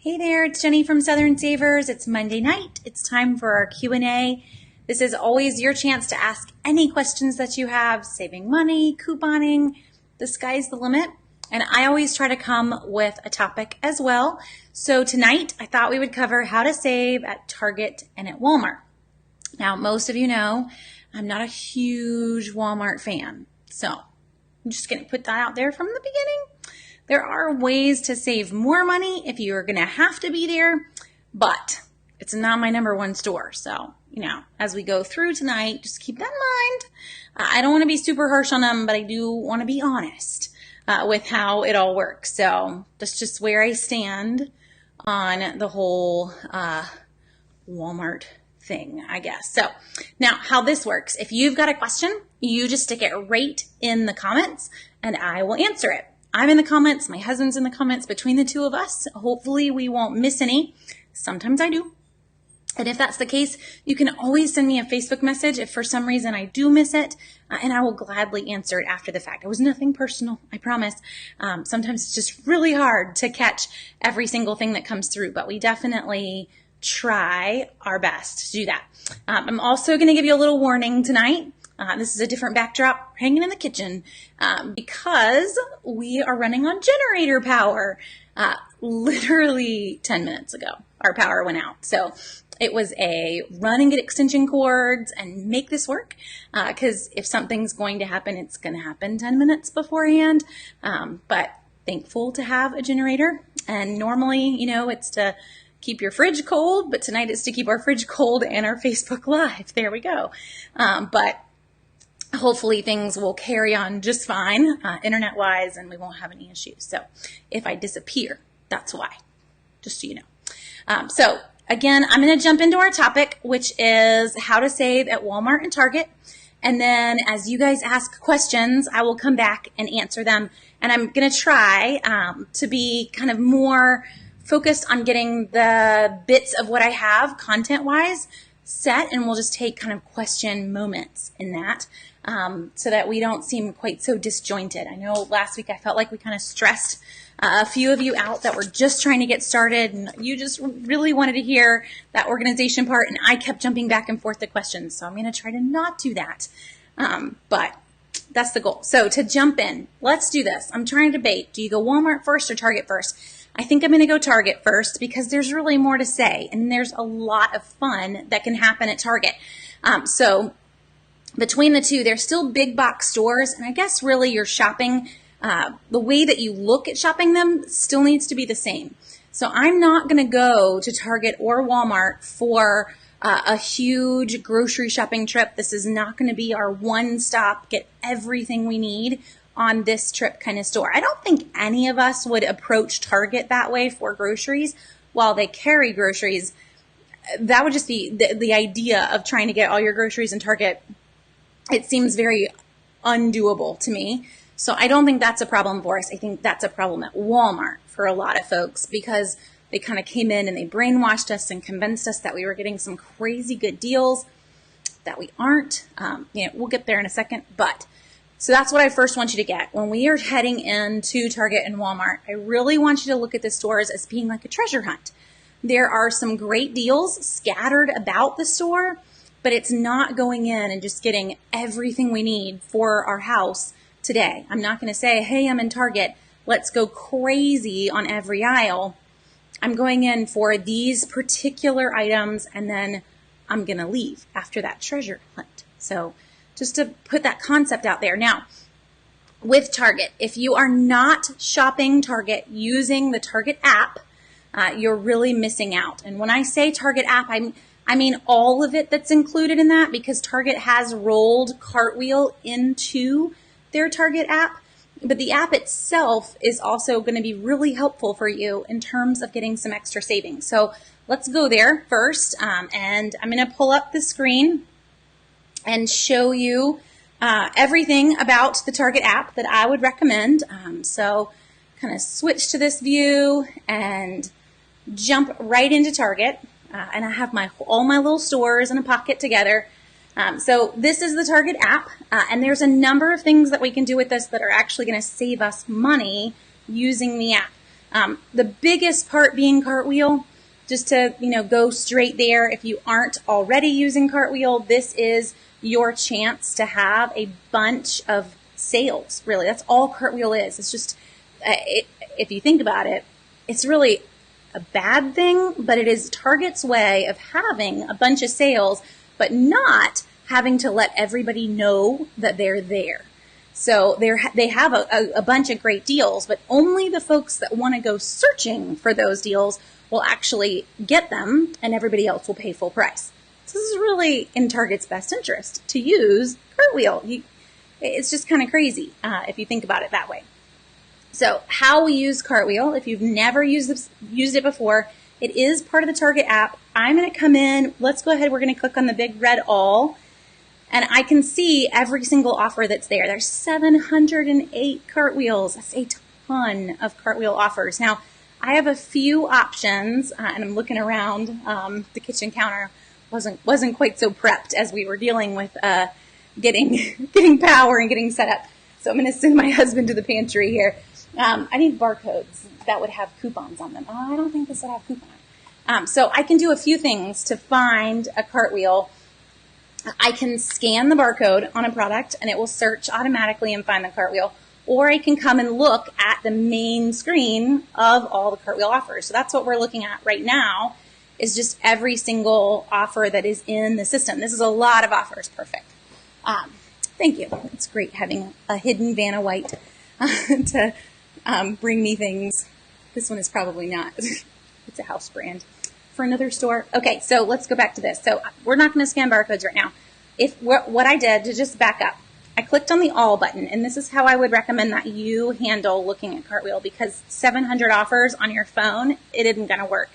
Hey there, it's Jenny from Southern Savers. It's Monday night. It's time for our Q&A. This is always your chance to ask any questions that you have, saving money, couponing, the sky's the limit. And I always try to come with a topic as well. So tonight, I thought we would cover how to save at Target and at Walmart. Now, most of you know I'm not a huge Walmart fan. So I'm just going to put that out there from the beginning. There are ways to save more money if you're going to have to be there, but it's not my number one store. So, as we go through tonight, just keep that in mind. I don't want to be super harsh on them, but I do want to be honest with how it all works. So that's just where I stand on the whole Walmart thing, I guess. So now how this works, if you've got a question, you just stick it right in the comments and I will answer it. I'm in the comments, my husband's in the comments. Between the two of us, hopefully we won't miss any. Sometimes I do. And if that's the case, you can always send me a Facebook message if for some reason I do miss it, and I will gladly answer it after the fact. It was nothing personal, I promise. Sometimes it's just really hard to catch every single thing that comes through, but we definitely try our best to do that. I'm also going to give you a little warning tonight. This is a different backdrop hanging in the kitchen because we are running on generator power. Literally 10 minutes ago, our power went out. So it was a run and get extension cords and make this work because if something's going to happen, it's going to happen 10 minutes beforehand. But thankful to have a generator. And normally, it's to keep your fridge cold, but tonight it's to keep our fridge cold and our Facebook Live. There we go. But hopefully things will carry on just fine, internet-wise, and we won't have any issues. So if I disappear, that's why, just so you know. So again, I'm going to jump into our topic, which is how to save at Walmart and Target. And then as you guys ask questions, I will come back and answer them. And I'm going to try to be kind of more focused on getting the bits of what I have content-wise set, and we'll just take kind of question moments in that. So that we don't seem quite so disjointed. I know last week I felt like we kind of stressed a few of you out that were just trying to get started and you just really wanted to hear that organization part, and I kept jumping back and forth to questions. So I'm going to try to not do that. But that's the goal. So to jump in, let's do this. I'm trying to debate. Do you go Walmart first or Target first? I think I'm going to go Target first because there's really more to say and there's a lot of fun that can happen at Target. So between the two, they're still big box stores, and I guess really your shopping, the way that you look at shopping them still needs to be the same. So I'm not going to go to Target or Walmart for a huge grocery shopping trip. This is not going to be our one-stop, get everything we need on this trip kind of store. I don't think any of us would approach Target that way for groceries while they carry groceries. That would just be the idea of trying to get all your groceries in Target. It seems very undoable to me. So I don't think that's a problem for us. I think that's a problem at Walmart for a lot of folks because they kind of came in and they brainwashed us and convinced us that we were getting some crazy good deals that we aren't. We'll get there in a second. But so that's what I first want you to get. When we are heading into Target and Walmart, I really want you to look at the stores as being like a treasure hunt. There are some great deals scattered about the store, but it's not going in and just getting everything we need for our house today. I'm not going to say, hey, I'm in Target, let's go crazy on every aisle. I'm going in for these particular items, and then I'm going to leave after that treasure hunt. So just to put that concept out there. Now, with Target, if you are not shopping Target using the Target app, you're really missing out. And when I say Target app, I mean all of it that's included in that, because Target has rolled Cartwheel into their Target app. But the app itself is also going to be really helpful for you in terms of getting some extra savings. So let's go there first. And I'm going to pull up the screen and show you everything about the Target app that I would recommend. So kind of switch to this view and jump right into Target. And I have all my little stores in a pocket together. So this is the Target app, and there's a number of things that we can do with this that are actually going to save us money using the app. The biggest part being Cartwheel, just to, go straight there. If you aren't already using Cartwheel, this is your chance to have a bunch of sales. Really, that's all Cartwheel is. It's just, if you think about it, it's really a bad thing, but it is Target's way of having a bunch of sales, but not having to let everybody know that they're there. So they have a bunch of great deals, but only the folks that want to go searching for those deals will actually get them, and everybody else will pay full price. So this is really in Target's best interest to use Cartwheel. It's just kind of crazy if you think about it that way. So how we use Cartwheel, if you've never used it before, it is part of the Target app. I'm going to come in. Let's go ahead. We're going to click on the big red all. And I can see every single offer that's there. There's 708 Cartwheels. That's a ton of Cartwheel offers. Now, I have a few options, and I'm looking around. The kitchen counter wasn't quite so prepped as we were dealing with getting power and getting set up. So I'm going to send my husband to the pantry here. I need barcodes that would have coupons on them. Oh, I don't think this would have coupons. So I can do a few things to find a Cartwheel. I can scan the barcode on a product and it will search automatically and find the Cartwheel. Or I can come and look at the main screen of all the Cartwheel offers. So that's what we're looking at right now, is just every single offer that is in the system. This is a lot of offers. Perfect. Thank you. It's great having a hidden Vanna White to bring me things. This one is probably not. It's a house brand for another store. Okay, so let's go back to this. So we're not going to scan barcodes right now. What I did, to just back up, I clicked on the all button, and this is how I would recommend that you handle looking at Cartwheel, because 700 offers on your phone, it isn't going to work.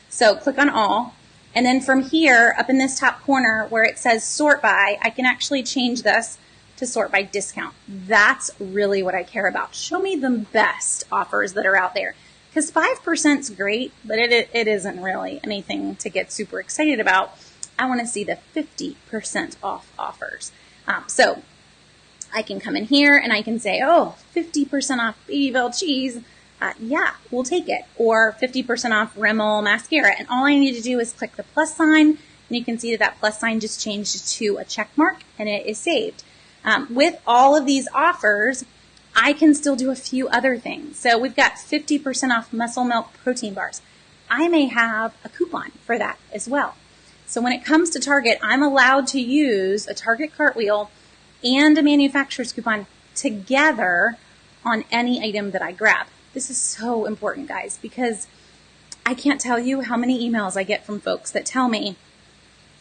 So click on all, and then from here, up in this top corner where it says sort by, I can actually change this to sort by discount. That's really what I care about. Show me the best offers that are out there. Because 5% is great, but it isn't really anything to get super excited about. I want to see the 50% off offers. So I can come in here and I can say, oh, 50% off Babybel cheese. Yeah, we'll take it. Or 50% off Rimmel mascara. And all I need to do is click the plus sign. And you can see that plus sign just changed to a check mark and it is saved. With all of these offers, I can still do a few other things. So we've got 50% off Muscle Milk protein bars. I may have a coupon for that as well. So when it comes to Target, I'm allowed to use a Target Cartwheel and a manufacturer's coupon together on any item that I grab. This is so important, guys, because I can't tell you how many emails I get from folks that tell me,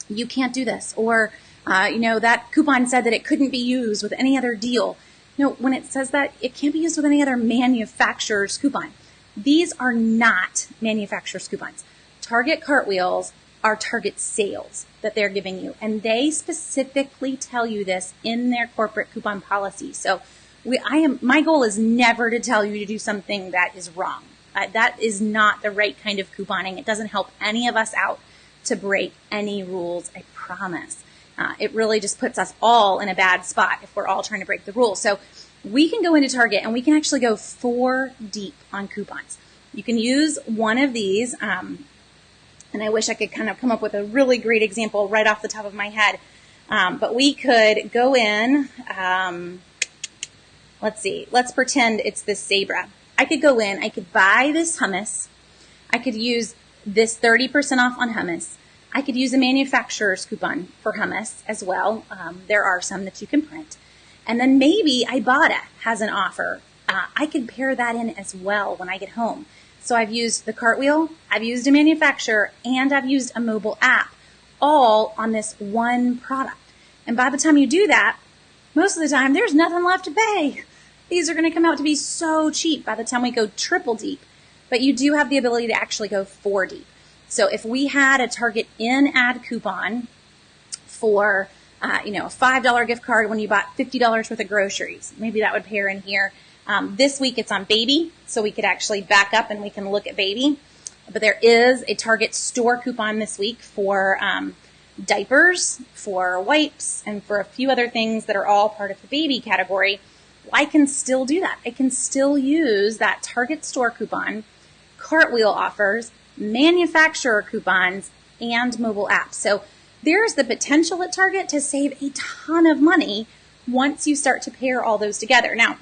you can't do this, or that coupon said that it couldn't be used with any other deal. No, when it says that, it can't be used with any other manufacturer's coupon. These are not manufacturer's coupons. Target Cartwheels are Target sales that they're giving you, and they specifically tell you this in their corporate coupon policy. So my goal is never to tell you to do something that is wrong. That is not the right kind of couponing. It doesn't help any of us out to break any rules, I promise. It really just puts us all in a bad spot if we're all trying to break the rules. So we can go into Target and we can actually go 4 deep on coupons. You can use one of these, and I wish I could kind of come up with a really great example right off the top of my head. But we could go in, let's see, let's pretend it's this Sabra. I could go in, I could buy this hummus. I could use this 30% off on hummus. I could use a manufacturer's coupon for hummus as well. There are some that you can print. And then maybe Ibotta has an offer. I could pair that in as well when I get home. So I've used the Cartwheel, I've used a manufacturer, and I've used a mobile app, all on this one product. And by the time you do that, most of the time, there's nothing left to pay. These are going to come out to be so cheap by the time we go triple deep. But you do have the ability to actually go 4 deep. So if we had a Target in-ad coupon for, a $5 gift card when you bought $50 worth of groceries, maybe that would pair in here. This week it's on baby, so we could actually back up and we can look at baby. But there is a Target store coupon this week for diapers, for wipes, and for a few other things that are all part of the baby category. I can still do that. I can still use that Target store coupon Cartwheel offers, manufacturer coupons, and mobile apps. So there's the potential at Target to save a ton of money once you start to pair all those together. Now,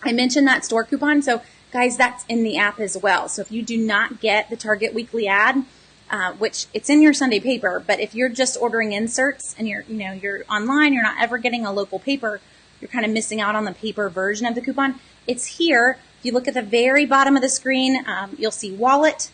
I mentioned that store coupon, so guys, that's in the app as well. So if you do not get the Target weekly ad, which it's in your Sunday paper, but if you're just ordering inserts and you're online, you're not ever getting a local paper, you're kind of missing out on the paper version of the coupon. It's here. If you look at the very bottom of the screen, you'll see wallet,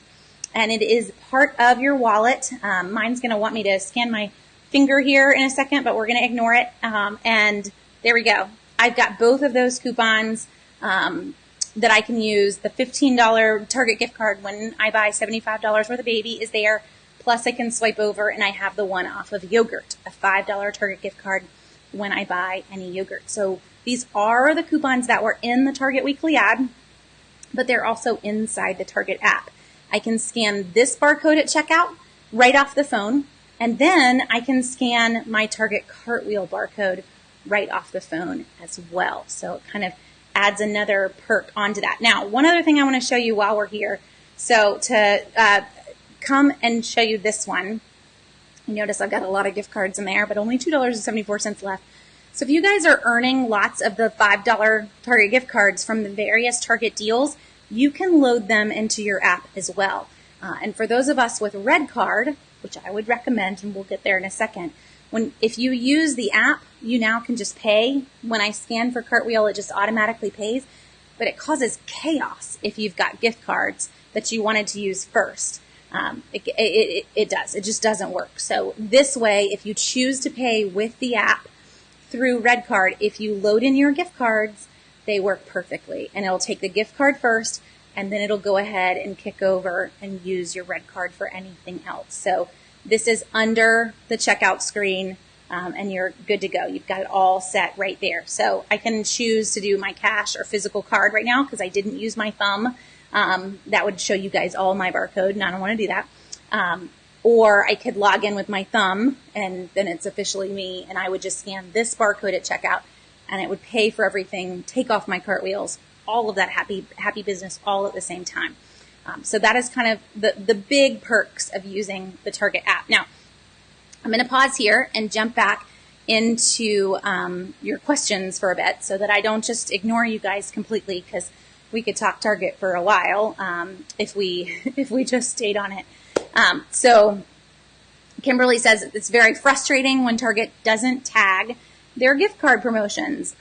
and it is part of your wallet. Mine's going to want me to scan my finger here in a second, but we're going to ignore it. And there we go. I've got both of those coupons that I can use. The $15 Target gift card when I buy $75 worth of baby is there. Plus I can swipe over and I have the one off of yogurt, a $5 Target gift card when I buy any yogurt. So these are the coupons that were in the Target weekly ad, but they're also inside the Target app. I can scan this barcode at checkout right off the phone, and then I can scan my Target Cartwheel barcode right off the phone as well. So it kind of adds another perk onto that. Now, one other thing I want to show you while we're here. So to come and show you this one, you notice I've got a lot of gift cards in there, but only $2.74 left. So if you guys are earning lots of the $5 Target gift cards from the various Target deals, you can load them into your app as well. And for those of us with RedCard, which I would recommend, and we'll get there in a second, if you use the app, you now can just pay. When I scan for Cartwheel, it just automatically pays, but it causes chaos if you've got gift cards that you wanted to use first. It does. It just doesn't work. So this way, if you choose to pay with the app through RedCard, if you load in your gift cards, they work perfectly. And it'll take the gift card first, and then it'll go ahead and kick over and use your RedCard for anything else. So this is under the checkout screen, and you're good to go. You've got it all set right there. So I can choose to do my cash or physical card right now because I didn't use my thumb. That would show you guys all my barcode, and I don't want to do that. Or I could log in with my thumb, and then it's officially me, and I would just scan this barcode at checkout, and it would pay for everything, take off my cartwheels, all of that happy business all at the same time. So that is kind of the big perks of using the Target app. Now, I'm going to pause here and jump back into your questions for a bit so that I don't just ignore you guys completely, because we could talk Target for a while if we just stayed on it. So Kimberly says it's very frustrating when Target doesn't tag their gift card promotions.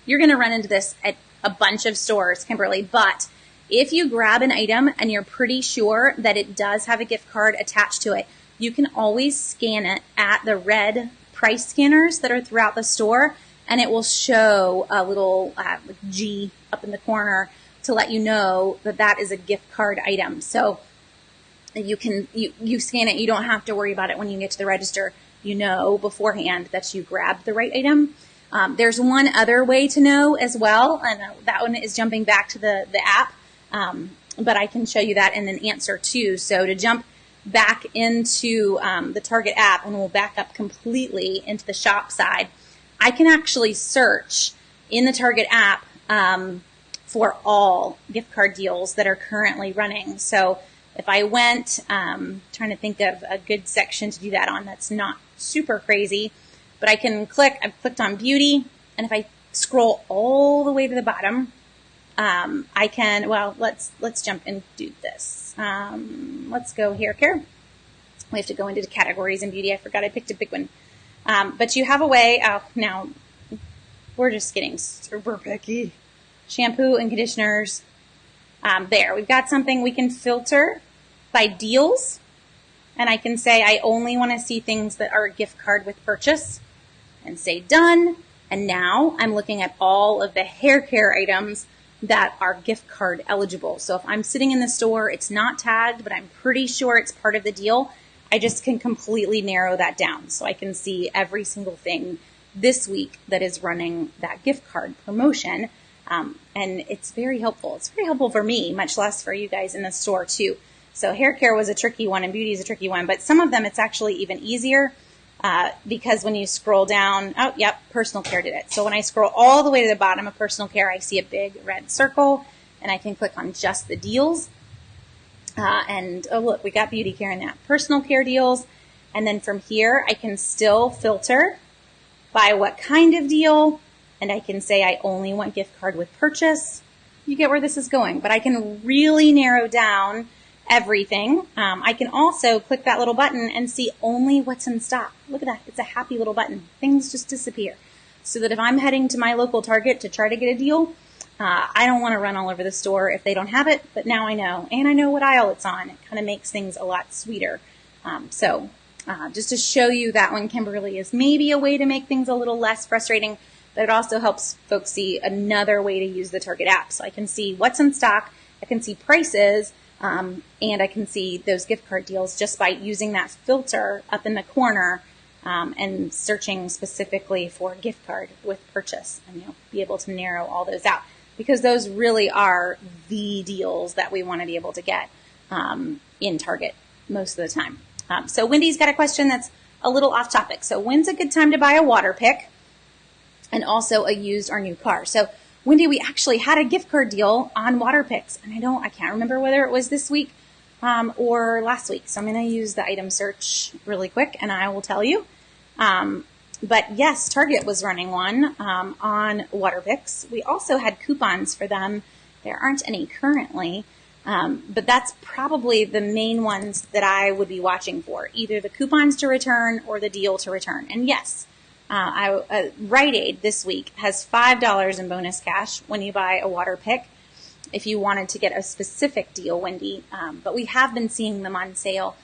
You're going to run into this at a bunch of stores, Kimberly, but if you grab an item and you're pretty sure that it does have a gift card attached to it, you can always scan it at the red price scanners that are throughout the store, and it will show a little G up in the corner to let you know that that is a gift card item. So you scan it. You don't have to worry about it when you get to the register. You know beforehand that you grabbed the right item. There's one other way to know as well, and that one is jumping back to the app. But I can show you that in an answer too. So to jump back into the Target app, and we'll back up completely into the shop side, I can actually search in the Target app for all gift card deals that are currently running. So if I went, trying to think of a good section to do that on that's not super crazy, but I can click, I've clicked on beauty, and if I scroll all the way to the bottom, I can, well, let's jump and do this. Let's go hair care. We have to go into the categories in beauty. I forgot I picked a big one. But you have a way, now we're just getting super picky. Shampoo and conditioners. There, we've got something we can filter by deals. And I can say I only want to see things that are a gift card with purchase, and say done. And now I'm looking at all of the hair care items that are gift card eligible. So if I'm sitting in the store, it's not tagged, but I'm pretty sure it's part of the deal, I just can completely narrow that down. So I can see every single thing this week that is running that gift card promotion. And it's very helpful. It's very helpful for me, much less for you guys in the store too. So hair care was a tricky one and beauty is a tricky one, but some of them it's actually even easier because when you scroll down, oh, yep, personal care did it. So when I scroll all the way to the bottom of personal care, I see a big red circle, and I can click on just the deals. And oh, look, we got beauty care in that. Personal care deals. And then from here, I can still filter by what kind of deal. And I can say I only want gift card with purchase. You get where this is going. But I can really narrow down everything. I can also click that little button and see only what's in stock. Look at that. It's a happy little button. Things just disappear. So that if I'm heading to my local Target to try to get a deal, I don't want to run all over the store if they don't have it, but now I know, and I know what aisle it's on. It kind of makes things a lot sweeter. Just to show you that one, Kimberly, is maybe a way to make things a little less frustrating, but it also helps folks see another way to use the Target app. So I can see what's in stock, I can see prices, and I can see those gift card deals just by using that filter up in the corner and searching specifically for gift card with purchase, and you'll be able to narrow all those out, because those really are the deals that we want to be able to get in Target most of the time. So Wendy's got a question that's a little off topic. So when's a good time to buy a water pick and also a used or new car? So Wendy, we actually had a gift card deal on water picks, and I can't remember whether it was this week or last week. So I'm going to use the item search really quick and I will tell you. But yes, Target was running one on water picks. We also had coupons for them. There aren't any currently, but that's probably the main ones that I would be watching for, either the coupons to return or the deal to return. And yes, Rite Aid this week has $5 in bonus cash when you buy a water pick, if you wanted to get a specific deal, Wendy, but we have been seeing them on sale.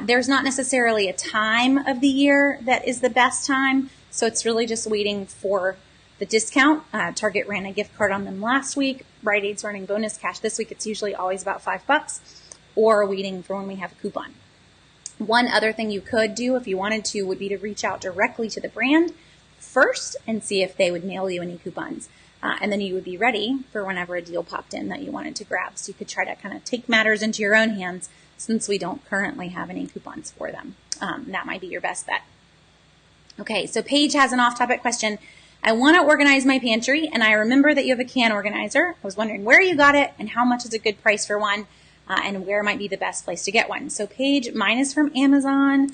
There's not necessarily a time of the year that is the best time, so it's really just waiting for the discount. Target ran a gift card on them last week. Rite Aid's running bonus cash this week. It's usually always about $5, or waiting for when we have a coupon. One other thing you could do if you wanted to would be to reach out directly to the brand first and see if they would mail you any coupons. And then you would be ready for whenever a deal popped in that you wanted to grab. So you could try to kind of take matters into your own hands, since we don't currently have any coupons for them. That might be your best bet. Okay, so Paige has an off-topic question. I want to organize my pantry, and I remember that you have a can organizer. I was wondering where you got it and how much is a good price for one, and where might be the best place to get one. So Paige, mine is from Amazon.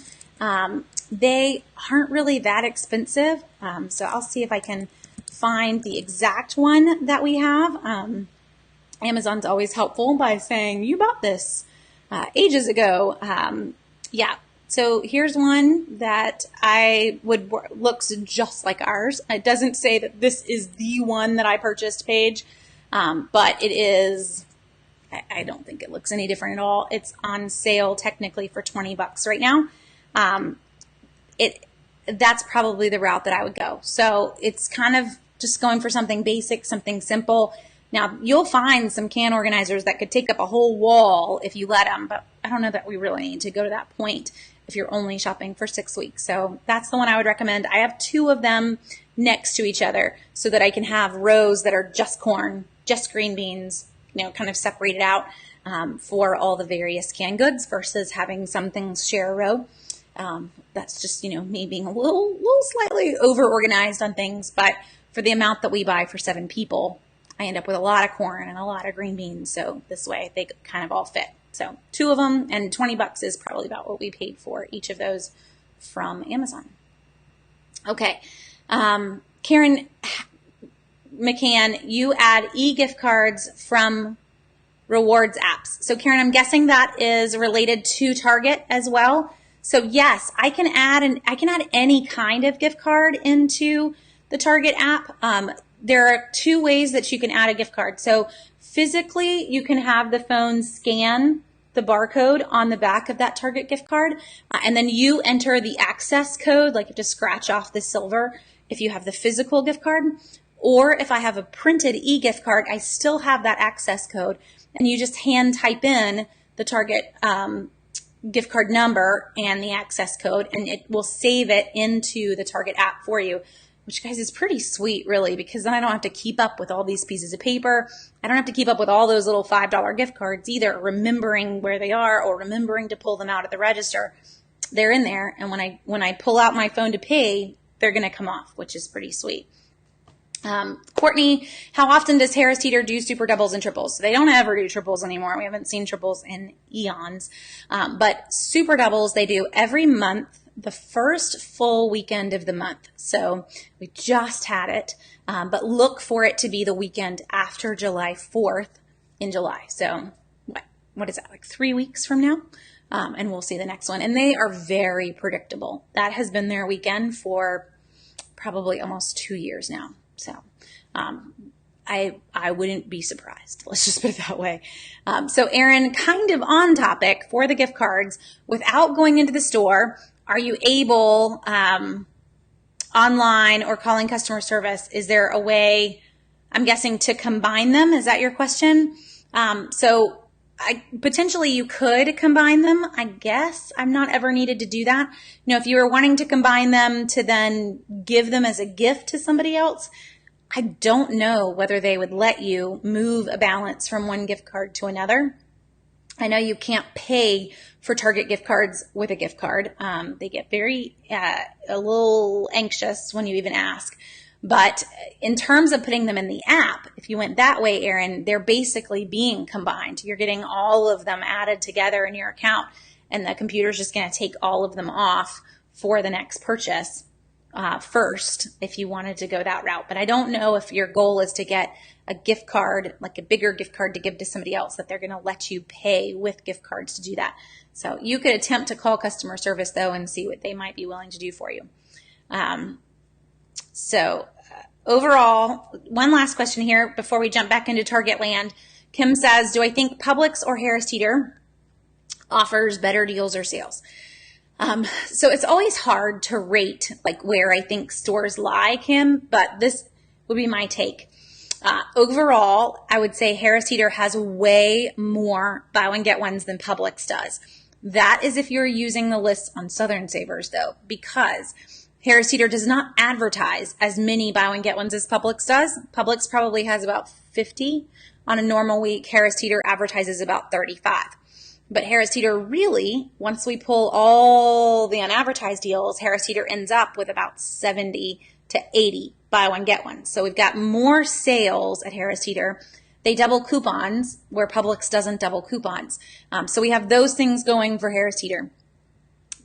They aren't really that expensive, so I'll see if I can find the exact one that we have. Amazon's always helpful by saying, you bought this ages ago. Yeah, so here's one that looks just like ours. It doesn't say that this is the one that I purchased, Paige, but it is. I don't think it looks any different at all. It's on sale technically for $20 right now. That's probably the route that I would go. So it's kind of just going for something basic, something simple. Now, you'll find some can organizers that could take up a whole wall if you let them, but I don't know that we really need to go to that point if you're only shopping for 6 weeks. So that's the one I would recommend. I have 2 of them next to each other so that I can have rows that are just corn, just green beans, kind of separated out for all the various canned goods versus having some things share a row. That's just, me being a little slightly over-organized on things, but for the amount that we buy for 7 people, I end up with a lot of corn and a lot of green beans. So this way they kind of all fit. So 2 of them, and $20 is probably about what we paid for each of those from Amazon. Okay. Karen McCann, you add e-gift cards from rewards apps. So Karen, I'm guessing that is related to Target as well. So yes, I can add any kind of gift card into the Target app. There are 2 ways that you can add a gift card. So physically, you can have the phone scan the barcode on the back of that Target gift card, and then you enter the access code, like you have to scratch off the silver if you have the physical gift card. Or if I have a printed e-gift card, I still have that access code, and you just hand type in the Target gift card number and the access code, and it will save it into the Target app for you, which, guys, is pretty sweet, really, because then I don't have to keep up with all these pieces of paper. I don't have to keep up with all those little $5 gift cards either, remembering where they are or remembering to pull them out at the register. They're in there, and when I pull out my phone to pay, they're going to come off, which is pretty sweet. Courtney, how often does Harris Teeter do super doubles and triples? So they don't ever do triples anymore. We haven't seen triples in eons. But super doubles, they do every month, the first full weekend of the month. So we just had it, but look for it to be the weekend after July 4th in July. So what is that, like 3 weeks from now? And we'll see the next one. And they are very predictable. That has been their weekend for probably almost 2 years now. So I wouldn't be surprised. Let's just put it that way. So Erin, kind of on topic for the gift cards, without going into the store, are you able online or calling customer service? Is there a way, I'm guessing, to combine them? Is that your question? So potentially you could combine them, I guess. I'm not ever needed to do that. You know, if you were wanting to combine them to then give them as a gift to somebody else, I don't know whether they would let you move a balance from one gift card to another. I know you can't pay for Target gift cards with a gift card. They get very, a little anxious when you even ask. But in terms of putting them in the app, if you went that way, Erin, they're basically being combined. You're getting all of them added together in your account, and the computer's just going to take all of them off for the next purchase first, if you wanted to go that route. But I don't know if your goal is to get a gift card, like a bigger gift card to give to somebody else, that they're going to let you pay with gift cards to do that. So you could attempt to call customer service, though, and see what they might be willing to do for you. Overall, one last question here before we jump back into Target land. Kim says, do I think Publix or Harris Teeter offers better deals or sales? So it's always hard to rate like where I think stores lie, Kim, but this would be my take. Overall, I would say Harris Teeter has way more buy one get ones than Publix does. That is if you're using the lists on Southern Savers, though, because Harris Teeter does not advertise as many buy one get ones as Publix does. Publix probably has about 50 on a normal week. Harris Teeter advertises about 35. But Harris Teeter really, once we pull all the unadvertised deals, Harris Teeter ends up with about 70 to 80 buy one get one. So we've got more sales at Harris Teeter. They double coupons where Publix doesn't double coupons. So we have those things going for Harris Teeter.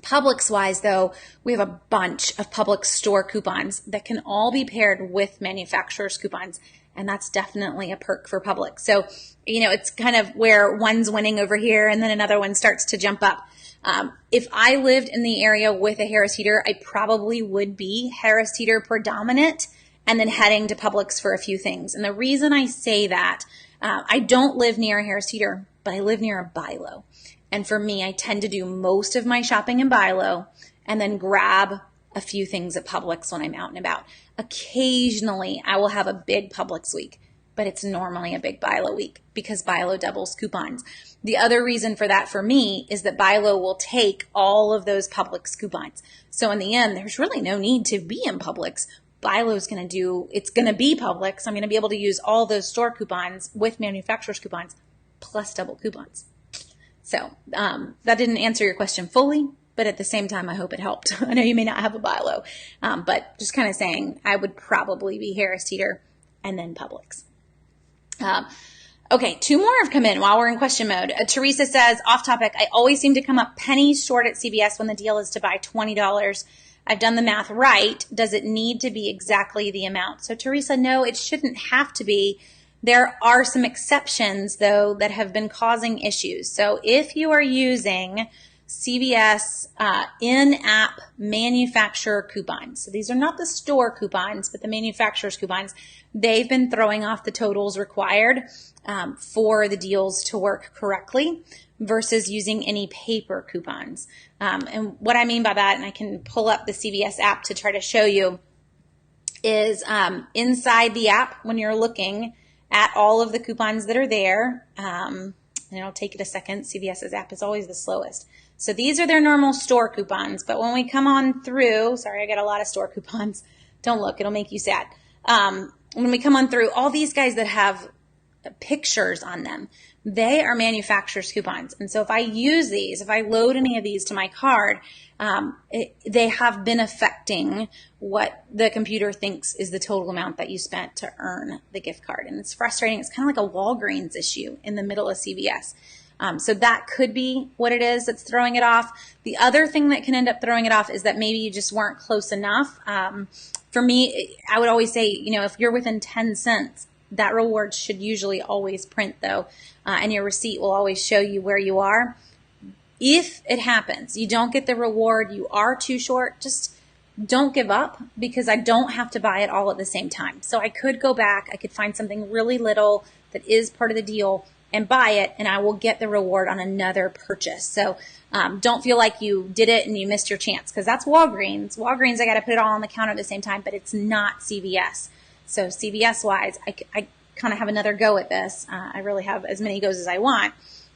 Publix-wise, though, we have a bunch of Publix store coupons that can all be paired with manufacturer's coupons, and that's definitely a perk for Publix. So, you know, it's kind of where one's winning over here and then another one starts to jump up. If I lived in the area with a Harris Teeter, I probably would be Harris Teeter predominant and then heading to Publix for a few things. And the reason I say that, I don't live near a Harris Teeter, but I live near a Bi-Lo. And for me, I tend to do most of my shopping in Bi-Lo and then grab a few things at Publix when I'm out and about. Occasionally, I will have a big Publix week, but it's normally a big Bi-Lo week because Bi-Lo doubles coupons. The other reason for that for me is that Bi-Lo will take all of those Publix coupons. So in the end, there's really no need to be in Publix. Bi-Lo is going to do, it's going to be Publix. I'm going to be able to use all those store coupons with manufacturer's coupons plus double coupons. So that didn't answer your question fully, but at the same time, I hope it helped. I know you may not have a Bi-Lo, but just kind of saying I would probably be Harris Teeter and then Publix. Okay, 2 more have come in while we're in question mode. Teresa says, off topic, I always seem to come up pennies short at CVS when the deal is to buy $20. I've done the math right. Does it need to be exactly the amount? So Teresa, no, it shouldn't have to be. There are some exceptions, though, that have been causing issues. So if you are using CVS in-app manufacturer coupons, so these are not the store coupons, but the manufacturer's coupons, they've been throwing off the totals required for the deals to work correctly versus using any paper coupons. And what I mean by that, and I can pull up the CVS app to try to show you, is inside the app when you're looking at all of the coupons that are there, and it'll take it a second. CVS's app is always the slowest. So these are their normal store coupons, but when we come on through, sorry, I got a lot of store coupons. Don't look, it'll make you sad. When we come on through, all these guys that have pictures on them, they are manufacturer's coupons. And so if I use these, if I load any of these to my card, they have been affecting what the computer thinks is the total amount that you spent to earn the gift card. And it's frustrating. It's kind of like a Walgreens issue in the middle of CVS. So that could be what it is that's throwing it off. The other thing that can end up throwing it off is that maybe you just weren't close enough. For me, I would always say, if you're within 10 cents, that reward should usually always print though, and your receipt will always show you where you are. If it happens, you don't get the reward, you are too short, just don't give up, because I don't have to buy it all at the same time. So I could go back, I could find something really little that is part of the deal and buy it, and I will get the reward on another purchase. So don't feel like you did it and you missed your chance, because that's Walgreens. Walgreens, I got to put it all on the counter at the same time, but it's not CVS. So CVS-wise, I kind of have another go at this. I really have as many goes as I want,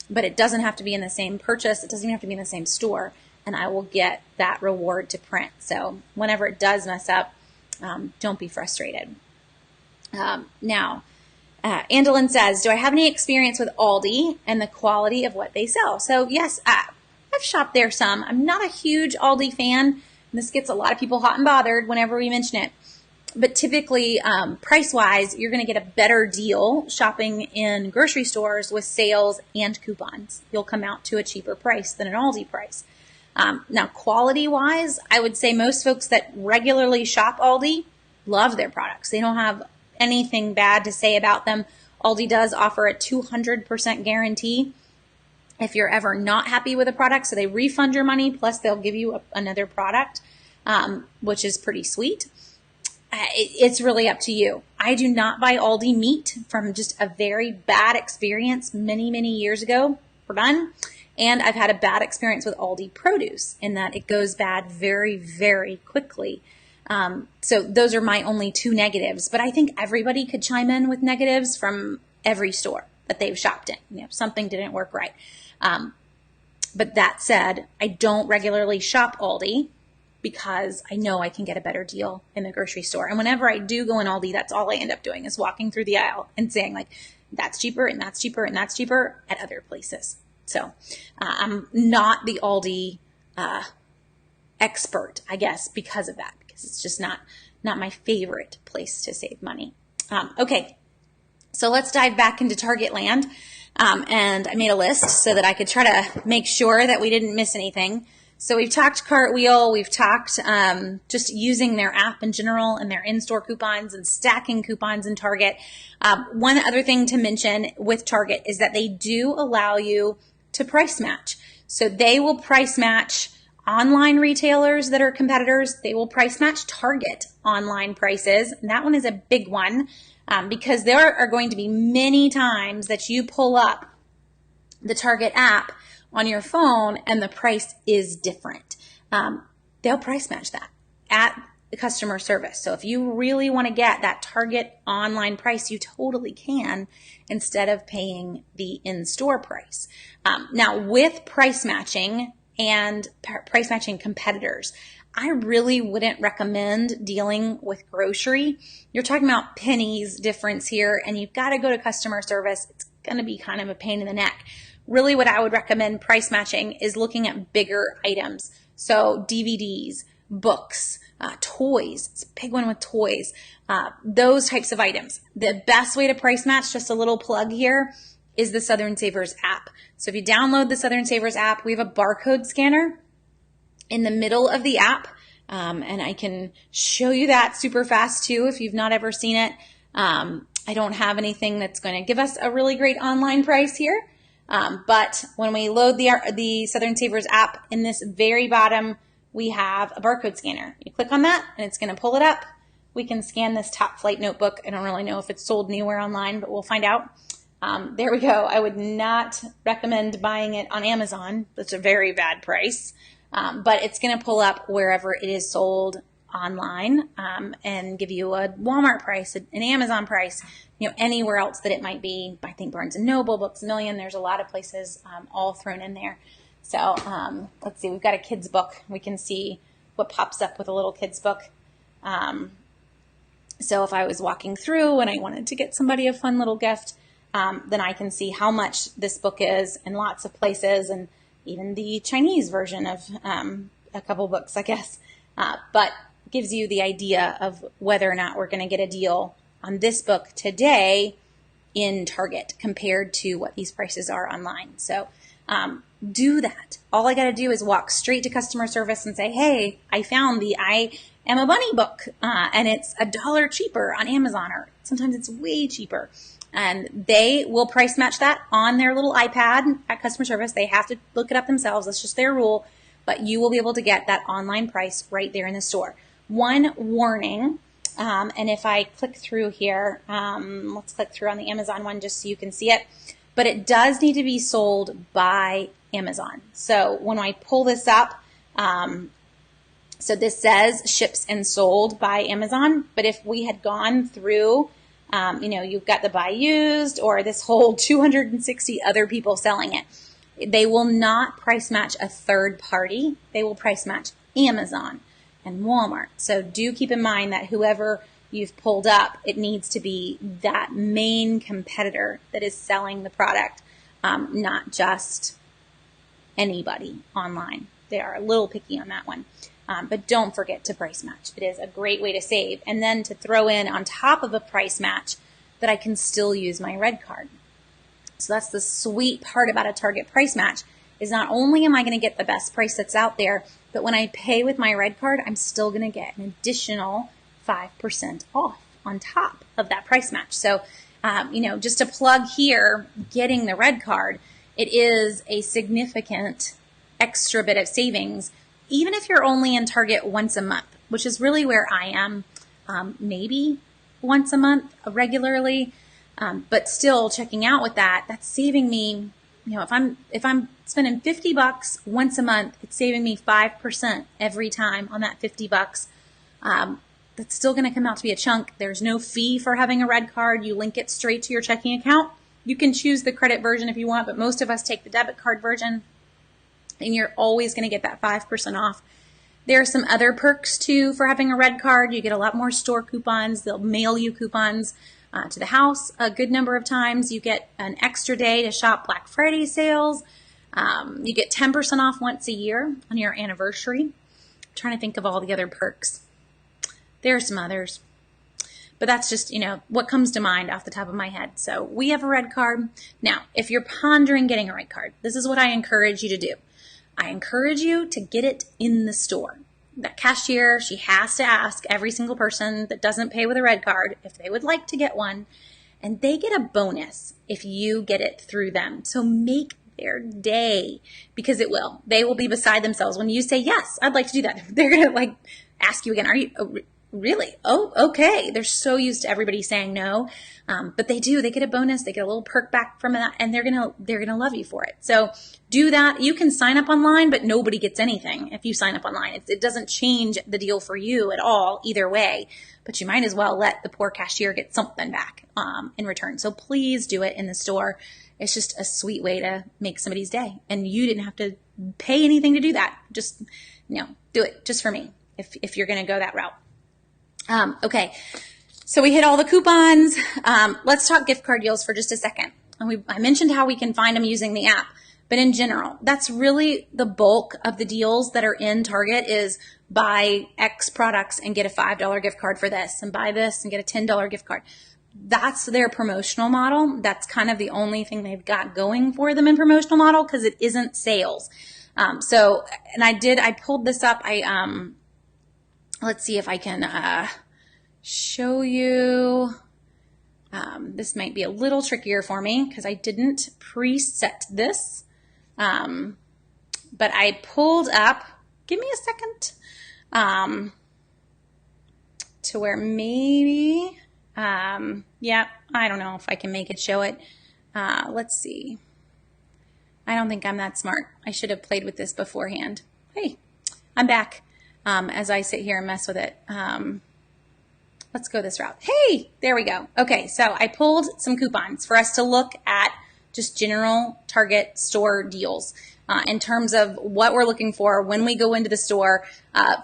but it doesn't have to be in the same purchase. It doesn't even have to be in the same store, and I will get that reward to print. So whenever it does mess up, don't be frustrated. Now, Andalyn says, do I have any experience with Aldi and the quality of what they sell? So yes, I've shopped there some. I'm not a huge Aldi fan. This gets a lot of people hot and bothered whenever we mention it. But typically, price-wise, you're going to get a better deal shopping in grocery stores with sales and coupons. You'll come out to a cheaper price than an Aldi price. Now, quality-wise, I would say most folks that regularly shop Aldi love their products. They don't have anything bad to say about them. Aldi does offer a 200% guarantee if you're ever not happy with a product. So they refund your money, plus they'll give you another product, which is pretty sweet. It's really up to you. I do not buy Aldi meat from just a very bad experience many, many years ago. We're done. And I've had a bad experience with Aldi produce in that it goes bad very, very quickly. So those are my only two negatives, but I think everybody could chime in with negatives from every store that they've shopped in. Something didn't work right. But that said, I don't regularly shop Aldi because I know I can get a better deal in the grocery store. And whenever I do go in Aldi, that's all I end up doing is walking through the aisle and saying like, that's cheaper and that's cheaper and that's cheaper at other places. So I'm not the Aldi expert, I guess, because of that. It's just not my favorite place to save money. Okay, so let's dive back into Target land. And I made a list so that I could try to make sure that we didn't miss anything. So we've talked Cartwheel, we've talked just using their app in general and their in-store coupons and stacking coupons in Target. One other thing to mention with Target is that they do allow you to price match. So they will price match online retailers that are competitors. They will price match Target online prices. And that one is a big one because there are going to be many times that you pull up the Target app on your phone and the price is different. They'll price match that at the customer service. So if you really want to get that Target online price, you totally can instead of paying the in-store price. Now with price matching and price matching competitors, I really wouldn't recommend dealing with grocery. You're talking about pennies difference here, and you've got to go to customer service. It's going to be kind of a pain in the neck. Really what I would recommend price matching is looking at bigger items. So DVDs, books, toys. It's a big one with toys. Those types of items. The best way to price match, just a little plug here, is the Southern Savers app. So if you download the Southern Savers app, we have a barcode scanner in the middle of the app. And I can show you that super fast too if you've not ever seen it. I don't have anything that's going to give us a really great online price here. But when we load the Southern Savers app, in this very bottom, we have a barcode scanner. You click on that and it's going to pull it up. We can scan this Top Flight notebook. I don't really know if it's sold anywhere online, but we'll find out. There we go. I would not recommend buying it on Amazon. That's a very bad price. But it's going to pull up wherever it is sold online and give you a Walmart price, an Amazon price, anywhere else that it might be. I think Barnes & Noble, Books A Million, there's a lot of places all thrown in there. So let's see, we've got a kid's book. We can see what pops up with a little kid's book. So if I was walking through and I wanted to get somebody a fun little gift, then I can see how much this book is in lots of places, and even the Chinese version of a couple books, I guess. But gives you the idea of whether or not we're going to get a deal on this book today in Target compared to what these prices are online. So do that. All I got to do is walk straight to customer service and say, hey, I found the I Am a Bunny book, and it's $1 cheaper on Amazon, or sometimes it's way cheaper. And they will price match that on their little iPad at customer service. They have to look it up themselves. That's just their rule. But you will be able to get that online price right there in the store. One warning, and if I click through here, let's click through on the Amazon one just so you can see it. But it does need to be sold by Amazon. So when I pull this up, so this says ships and sold by Amazon. But if we had gone through, you've got the buy used or this whole 260 other people selling it, they will not price match a third party. They will price match Amazon and Walmart. So do keep in mind that whoever you've pulled up, it needs to be that main competitor that is selling the product, not just anybody online. They are a little picky on that one. But don't forget to price match. It is a great way to save. And then to throw in on top of a price match that I can still use my RedCard. So that's the sweet part about a Target price match, is not only am I going to get the best price that's out there, but when I pay with my RedCard, I'm still going to get an additional 5% off on top of that price match. So, just to plug here, getting the RedCard, it is a significant extra bit of savings, even if you're only in Target once a month, which is really where I am, maybe once a month regularly, but still checking out with that, that's saving me, if I'm spending $50 once a month, it's saving me 5% every time on that $50. That's still going to come out to be a chunk. There's no fee for having a RedCard. You link it straight to your checking account. You can choose the credit version if you want, but most of us take the debit card version, and you're always going to get that 5% off. There are some other perks too for having a RedCard. You get a lot more store coupons. They'll mail you coupons to the house a good number of times. You get an extra day to shop Black Friday sales. You get 10% off once a year on your anniversary. I'm trying to think of all the other perks. There are some others, but that's just, what comes to mind off the top of my head. So we have a RedCard. Now, if you're pondering getting a RedCard, this is what I encourage you to do. I encourage you to get it in the store. That cashier, she has to ask every single person that doesn't pay with a RedCard if they would like to get one, and they get a bonus if you get it through them. So make their day, because it will. They will be beside themselves when you say, yes, I'd like to do that. They're going to ask you again, are you really? Oh, okay. They're so used to everybody saying no. But they do, they get a bonus, they get a little perk back from that, and they're going to love you for it. So do that. You can sign up online, but nobody gets anything if you sign up online. It doesn't change the deal for you at all either way, but you might as well let the poor cashier get something back in return. So please do it in the store. It's just a sweet way to make somebody's day, and you didn't have to pay anything to do that. Just, do it just for me if you're going to go that route. Okay, so we hit all the coupons. Let's talk gift card deals for just a second. I mentioned how we can find them using the app, but in general, that's really the bulk of the deals that are in Target is buy X products and get a $5 gift card for this, and buy this and get a $10 gift card. That's their promotional model. That's kind of the only thing they've got going for them in promotional model, because it isn't sales. I pulled this up. Let's see if I can show you. This might be a little trickier for me because I didn't preset this. But I pulled up, give me a second, to where maybe, I don't know if I can make it show it. Let's see. I don't think I'm that smart. I should have played with this beforehand. Hey, I'm back. As I sit here and mess with it. Let's go this route. Hey, there we go. Okay, so I pulled some coupons for us to look at just general Target store deals in terms of what we're looking for when we go into the store.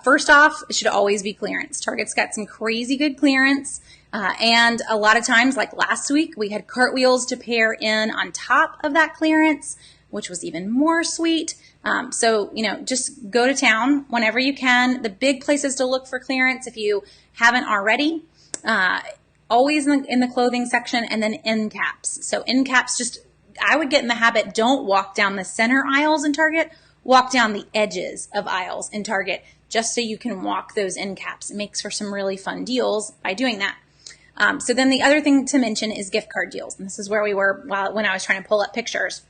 First off, it should always be clearance. Target's got some crazy good clearance. And a lot of times, like last week, we had cartwheels to pair in on top of that clearance, which was even more sweet. So, just go to town whenever you can. The big places to look for clearance, if you haven't already, always in the clothing section, and then end caps. So end caps, I would get in the habit, don't walk down the center aisles in Target, walk down the edges of aisles in Target, just so you can walk those end caps. It makes for some really fun deals by doing that. So then the other thing to mention is gift card deals. And this is where we were when I was trying to pull up pictures.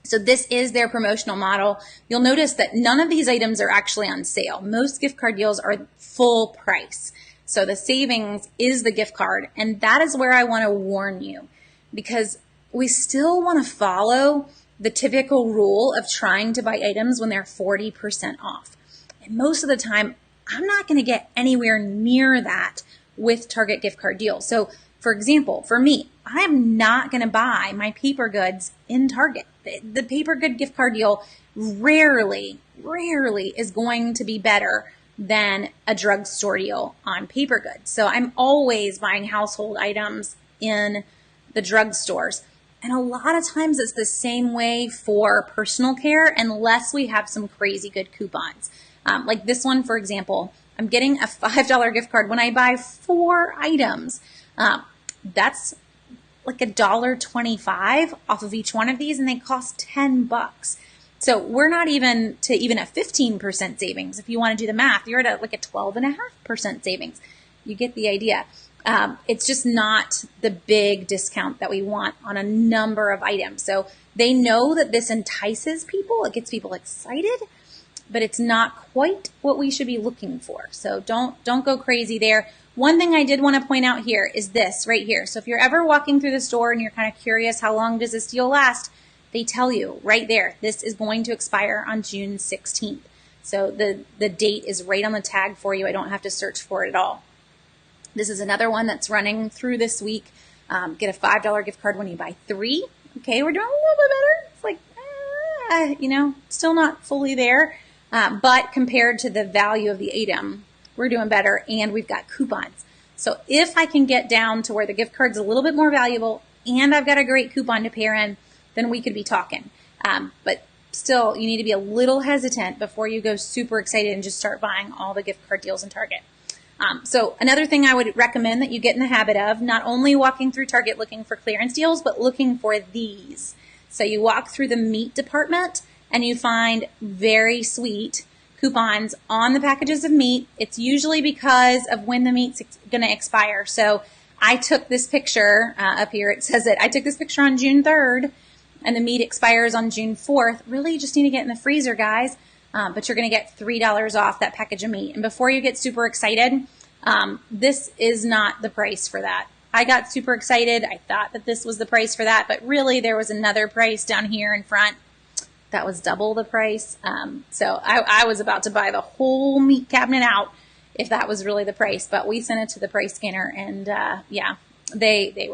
So this is their promotional model. You'll notice that none of these items are actually on sale. Most gift card deals are full price. So the savings is the gift card. And that is where I want to warn you, because we still want to follow the typical rule of trying to buy items when they're 40% off. And most of the time, I'm not going to get anywhere near that with Target gift card deals. So for example, for me, I'm not going to buy my paper goods in Target. The paper good gift card deal rarely is going to be better than a drugstore deal on paper goods. So I'm always buying household items in the drugstores. And a lot of times it's the same way for personal care, unless we have some crazy good coupons. Like this one, for example, I'm getting a $5 gift card when I buy 4 items. That's like $1.25 off of each one of these, and they cost $10. So we're not even to even a 15% savings. If you want to do the math, you're at like a 12.5% savings. You get the idea. It's just not the big discount that we want on a number of items. So they know that this entices people. It gets people excited, but it's not quite what we should be looking for. So don't go crazy there. One thing I did want to point out here is this right here. So if you're ever walking through the store and you're kind of curious, how long does this deal last? They tell you right there, this is going to expire on June 16th. So the date is right on the tag for you. I don't have to search for it at all. This is another one that's running through this week. Get a $5 gift card when you buy 3. Okay, we're doing a little bit better. It's like, still not fully there. But compared to the value of the item, we're doing better, and we've got coupons. So if I can get down to where the gift card's a little bit more valuable and I've got a great coupon to pair in, then we could be talking. But still, you need to be a little hesitant before you go super excited and just start buying all the gift card deals in Target. So another thing I would recommend that you get in the habit of, not only walking through Target looking for clearance deals, but looking for these. So you walk through the meat department and you find very sweet coupons on the packages of meat. It's usually because of when the meat's going to expire. So I took this picture up here. It says it. I took this picture on June 3rd, and the meat expires on June 4th. Really, you just need to get in the freezer, guys. But you're going to get $3 off that package of meat. And before you get super excited, this is not the price for that. I got super excited. I thought that this was the price for that, but really there was another price down here in front that was double the price. So I was about to buy the whole meat cabinet out if that was really the price, but we sent it to the price scanner, and yeah, they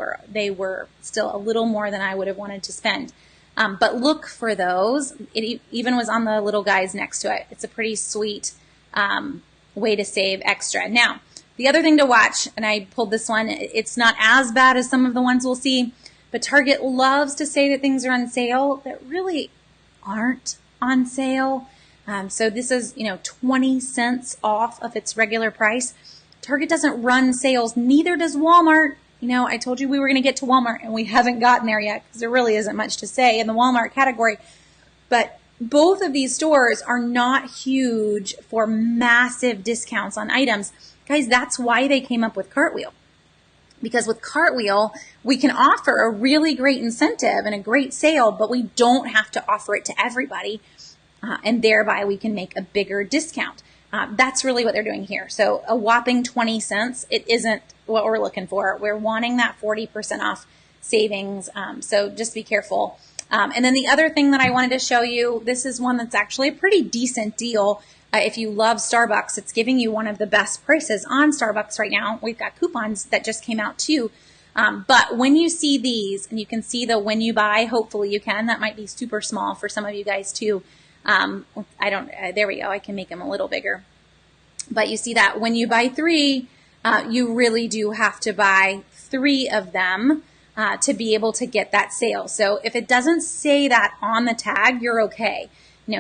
were still a little more than I would have wanted to spend. But look for those. It even was on the little guys next to it. It's a pretty sweet way to save extra. Now, the other thing to watch, and I pulled this one, it's not as bad as some of the ones we'll see, but Target loves to say that things are on sale that really aren't on sale. So this is, 20 cents off of its regular price. Target doesn't run sales, neither does Walmart. I told you we were going to get to Walmart, and we haven't gotten there yet because there really isn't much to say in the Walmart category. But both of these stores are not huge for massive discounts on items. Guys, that's why they came up with Cartwheel. Because with Cartwheel, we can offer a really great incentive and a great sale, but we don't have to offer it to everybody. And thereby we can make a bigger discount. That's really what they're doing here. So a whopping 20 cents, it isn't what we're looking for. We're wanting that 40% off savings. So just be careful. And then the other thing that I wanted to show you, this is one that's actually a pretty decent deal. If you love Starbucks, it's giving you one of the best prices on Starbucks right now. We've got coupons that just came out too. But when you see these, and you can see the when you buy, hopefully you can, that might be super small for some of you guys too. There we go. I can make them a little bigger. But you see that when you buy 3, you really do have to buy 3 of them to be able to get that sale. So if it doesn't say that on the tag, you're okay.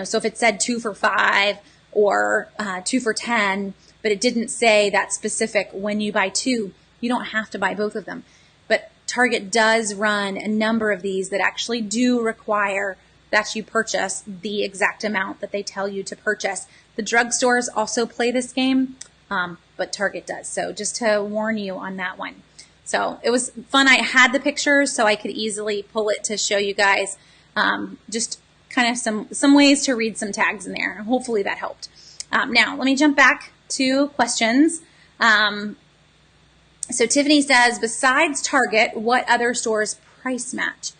So if it said 2 for $5 or 2 for $10, but it didn't say that specific when you buy 2, you don't have to buy both of them. But Target does run a number of these that actually do require that you purchase the exact amount that they tell you to purchase. The drugstores also play this game, but Target does. So just to warn you on that one. So it was fun. I had the pictures so I could easily pull it to show you guys just kind of some ways to read some tags in there. Hopefully that helped. Now let me jump back to questions. So Tiffany says, besides Target, what other stores price match?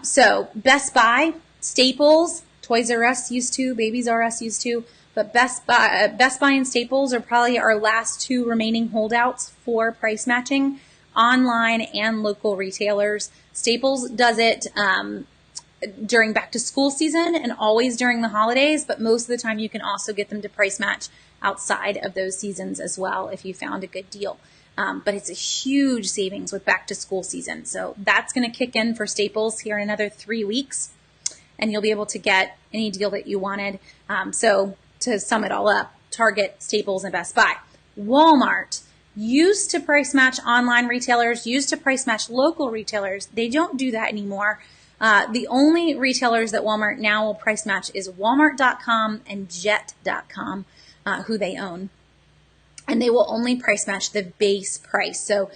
So Best Buy, Staples, Toys R Us used to, Babies R Us used to, but Best Buy and Staples are probably our last 2 remaining holdouts for price matching, online and local retailers. Staples does it during back to school season and always during the holidays, but most of the time you can also get them to price match outside of those seasons as well if you found a good deal. But it's a huge savings with back to school season. So that's going to kick in for Staples here in another 3 weeks, and you'll be able to get any deal that you wanted. So to sum it all up, Target, Staples, and Best Buy. Walmart used to price match online retailers, used to price match local retailers. They don't do that anymore. The only retailers that Walmart now will price match is Walmart.com and Jet.com, who they own. And they will only price match the base price. So,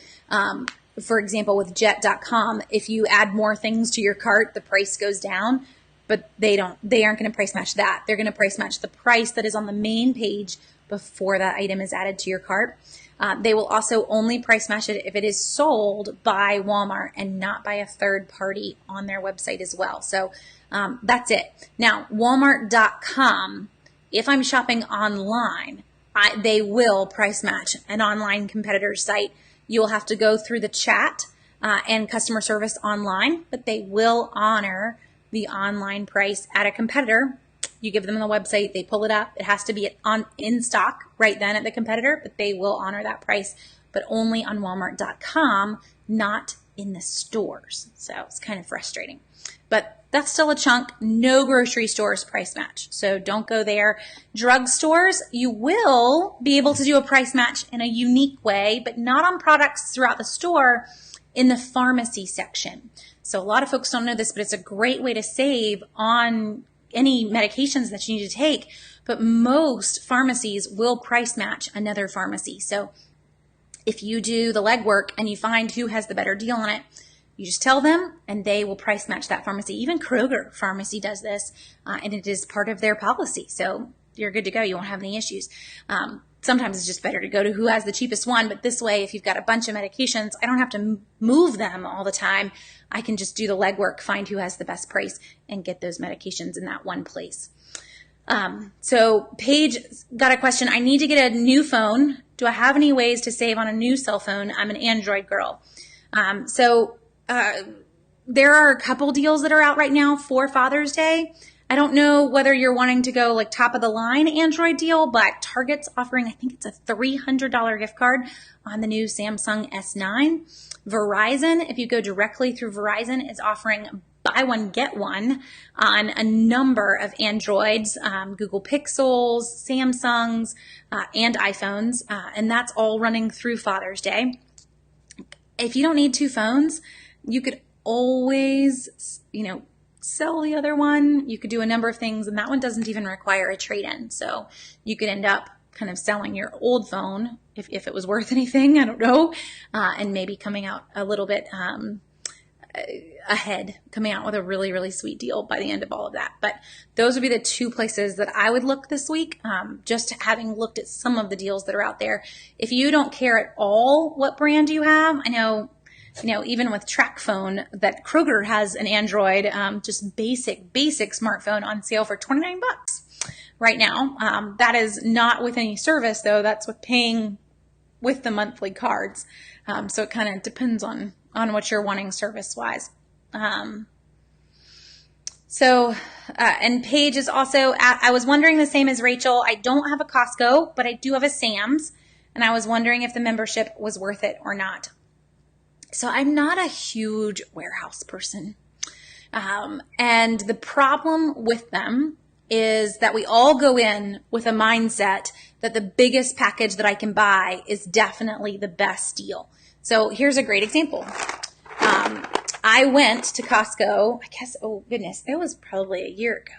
for example, with Jet.com, if you add more things to your cart, the price goes down, but they aren't going to price match that. They're going to price match the price that is on the main page before that item is added to your cart. They will also only price match it if it is sold by Walmart and not by a third party on their website as well. So that's it. Now, Walmart.com, if I'm shopping online, they will price match an online competitor's site. You'll have to go through the chat and customer service online, but they will honor the online price at a competitor. You give them the website, they pull it up. It has to be in stock right then at the competitor, but they will honor that price, but only on Walmart.com, not in the stores. So it's kind of frustrating, but that's still a chunk. No grocery stores price match, so don't go there. Drugstores, you will be able to do a price match in a unique way, but not on products throughout the store, in the pharmacy section. So a lot of folks don't know this, but it's a great way to save on any medications that you need to take. But most pharmacies will price match another pharmacy. So if you do the legwork and you find who has the better deal on it, you just tell them and they will price match that pharmacy. Even Kroger Pharmacy does this, and it is part of their policy. So you're good to go. You won't have any issues. Sometimes it's just better to go to who has the cheapest one. But this way, if you've got a bunch of medications, I don't have to move them all the time. I can just do the legwork, find who has the best price, and get those medications in that one place. So Paige got a question. I need to get a new phone. Do I have any ways to save on a new cell phone? I'm an Android girl. There are a couple deals that are out right now for Father's Day. I don't know whether you're wanting to go like top of the line Android deal, but Target's offering, I think it's a $300 gift card on the new Samsung S9. Verizon, if you go directly through Verizon, is offering buy one, get one on a number of Androids, Google Pixels, Samsungs, and iPhones. And that's all running through Father's Day. If you don't need 2 phones, you could always, sell the other one. You could do a number of things, and that one doesn't even require a trade-in. So you could end up kind of selling your old phone if it was worth anything, I don't know, and maybe coming out a little bit ahead, coming out with a really, really sweet deal by the end of all of that. But those would be the 2 places that I would look this week, just having looked at some of the deals that are out there. If you don't care at all what brand you have, I know, even with TrackPhone, that Kroger has an Android, just basic smartphone on sale for $29 right now. That is not with any service though. That's with paying with the monthly cards. So it kind of depends on what you're wanting service wise. And Paige is also I was wondering the same as Rachel. I don't have a Costco, but I do have a Sam's. and I was wondering if the membership was worth it or not. So I'm not a huge warehouse person. And the problem with them is that we all go in with a mindset that the biggest package that I can buy is definitely the best deal. So here's a great example. I went to Costco, I guess, oh goodness, it was probably a year ago.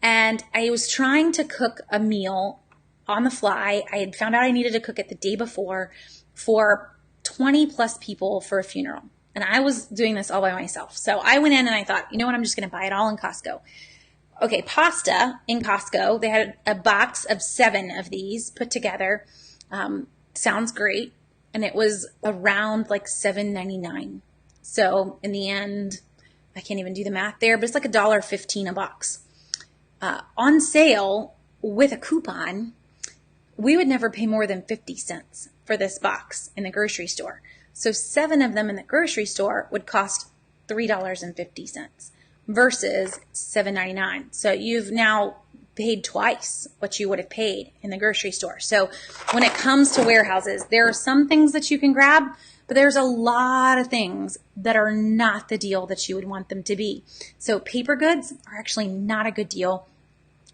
And I was trying to cook a meal on the fly. I had found out I needed to cook it the day before for 20 plus people for a funeral. And I was doing this all by myself. So I went in and I thought, you know what, I'm just going to buy it all in Costco. Okay, pasta in Costco. They had a box of 7 of these put together. Sounds great. And it was around like $7.99. So in the end, I can't even do the math there, but it's like $1.15 a box. On sale with a coupon, we would never pay more than 50 cents for this box in the grocery store. So 7 of them in the grocery store would cost $3.50 versus $7.99. So you've now paid twice what you would have paid in the grocery store. So when it comes to warehouses, there are some things that you can grab, but there's a lot of things that are not the deal that you would want them to be. So paper goods are actually not a good deal.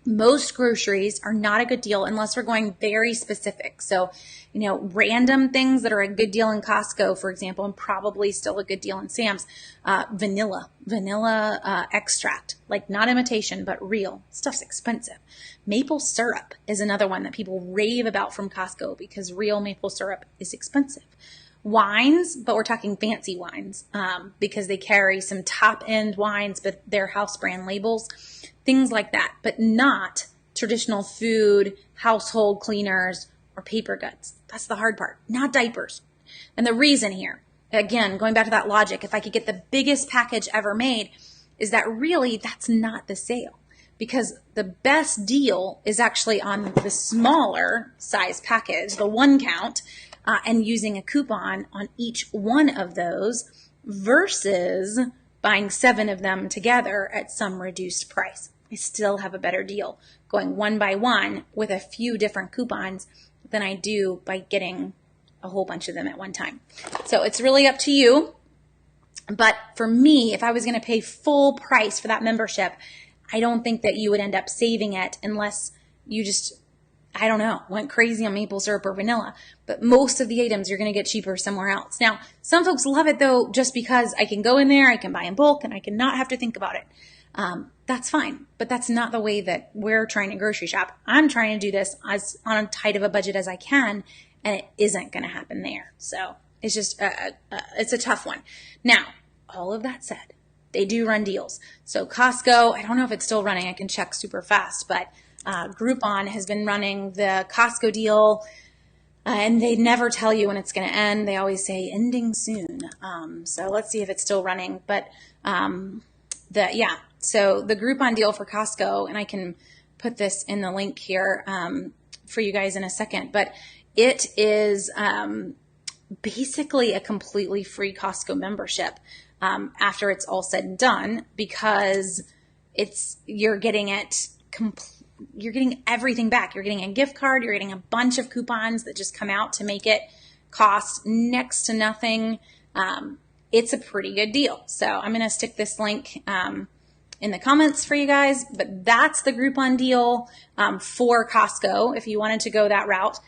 Most groceries are not a good deal unless we're going very specific. So, random things that are a good deal in Costco, for example, and probably still a good deal in Sam's. Vanilla extract, like not imitation, but real. Stuff's expensive. Maple syrup is another one that people rave about from Costco because real maple syrup is expensive. Wines, but we're talking fancy wines because they carry some top-end wines, but they're house brand labels, things like that, but not traditional food, household cleaners, or paper goods. That's the hard part, not diapers. And the reason here, again, going back to that logic, if I could get the biggest package ever made, is that really that's not the sale. Because the best deal is actually on the smaller size package, the 1 count, and using a coupon on each one of those versus buying 7 of them together at some reduced price. I still have a better deal going 1 by 1 with a few different coupons than I do by getting a whole bunch of them at one time. So it's really up to you. But for me, if I was going to pay full price for that membership, I don't think that you would end up saving it unless you just, I don't know, went crazy on maple syrup or vanilla. But most of the items you're going to get cheaper somewhere else. Now, some folks love it though, just because I can go in there, I can buy in bulk, and I can not have to think about it. That's fine, but that's not the way that we're trying to grocery shop. I'm trying to do this as on as tight of a budget as I can, and it isn't going to happen there. So it's just, it's a tough one. Now, all of that said, they do run deals. So Costco, I don't know if it's still running. I can check super fast, but Groupon has been running the Costco deal, and they never tell you when it's going to end. They always say ending soon. So let's see if it's still running. But so the Groupon deal for Costco, and I can put this in the link here for you guys in a second, but it is basically a completely free Costco membership after it's all said and done, because you're getting everything back. You're getting a gift card. You're getting a bunch of coupons that just come out to make it cost next to nothing. It's a pretty good deal. So I'm going to stick this link in the comments for you guys, but that's the Groupon deal for Costco if you wanted to go that route.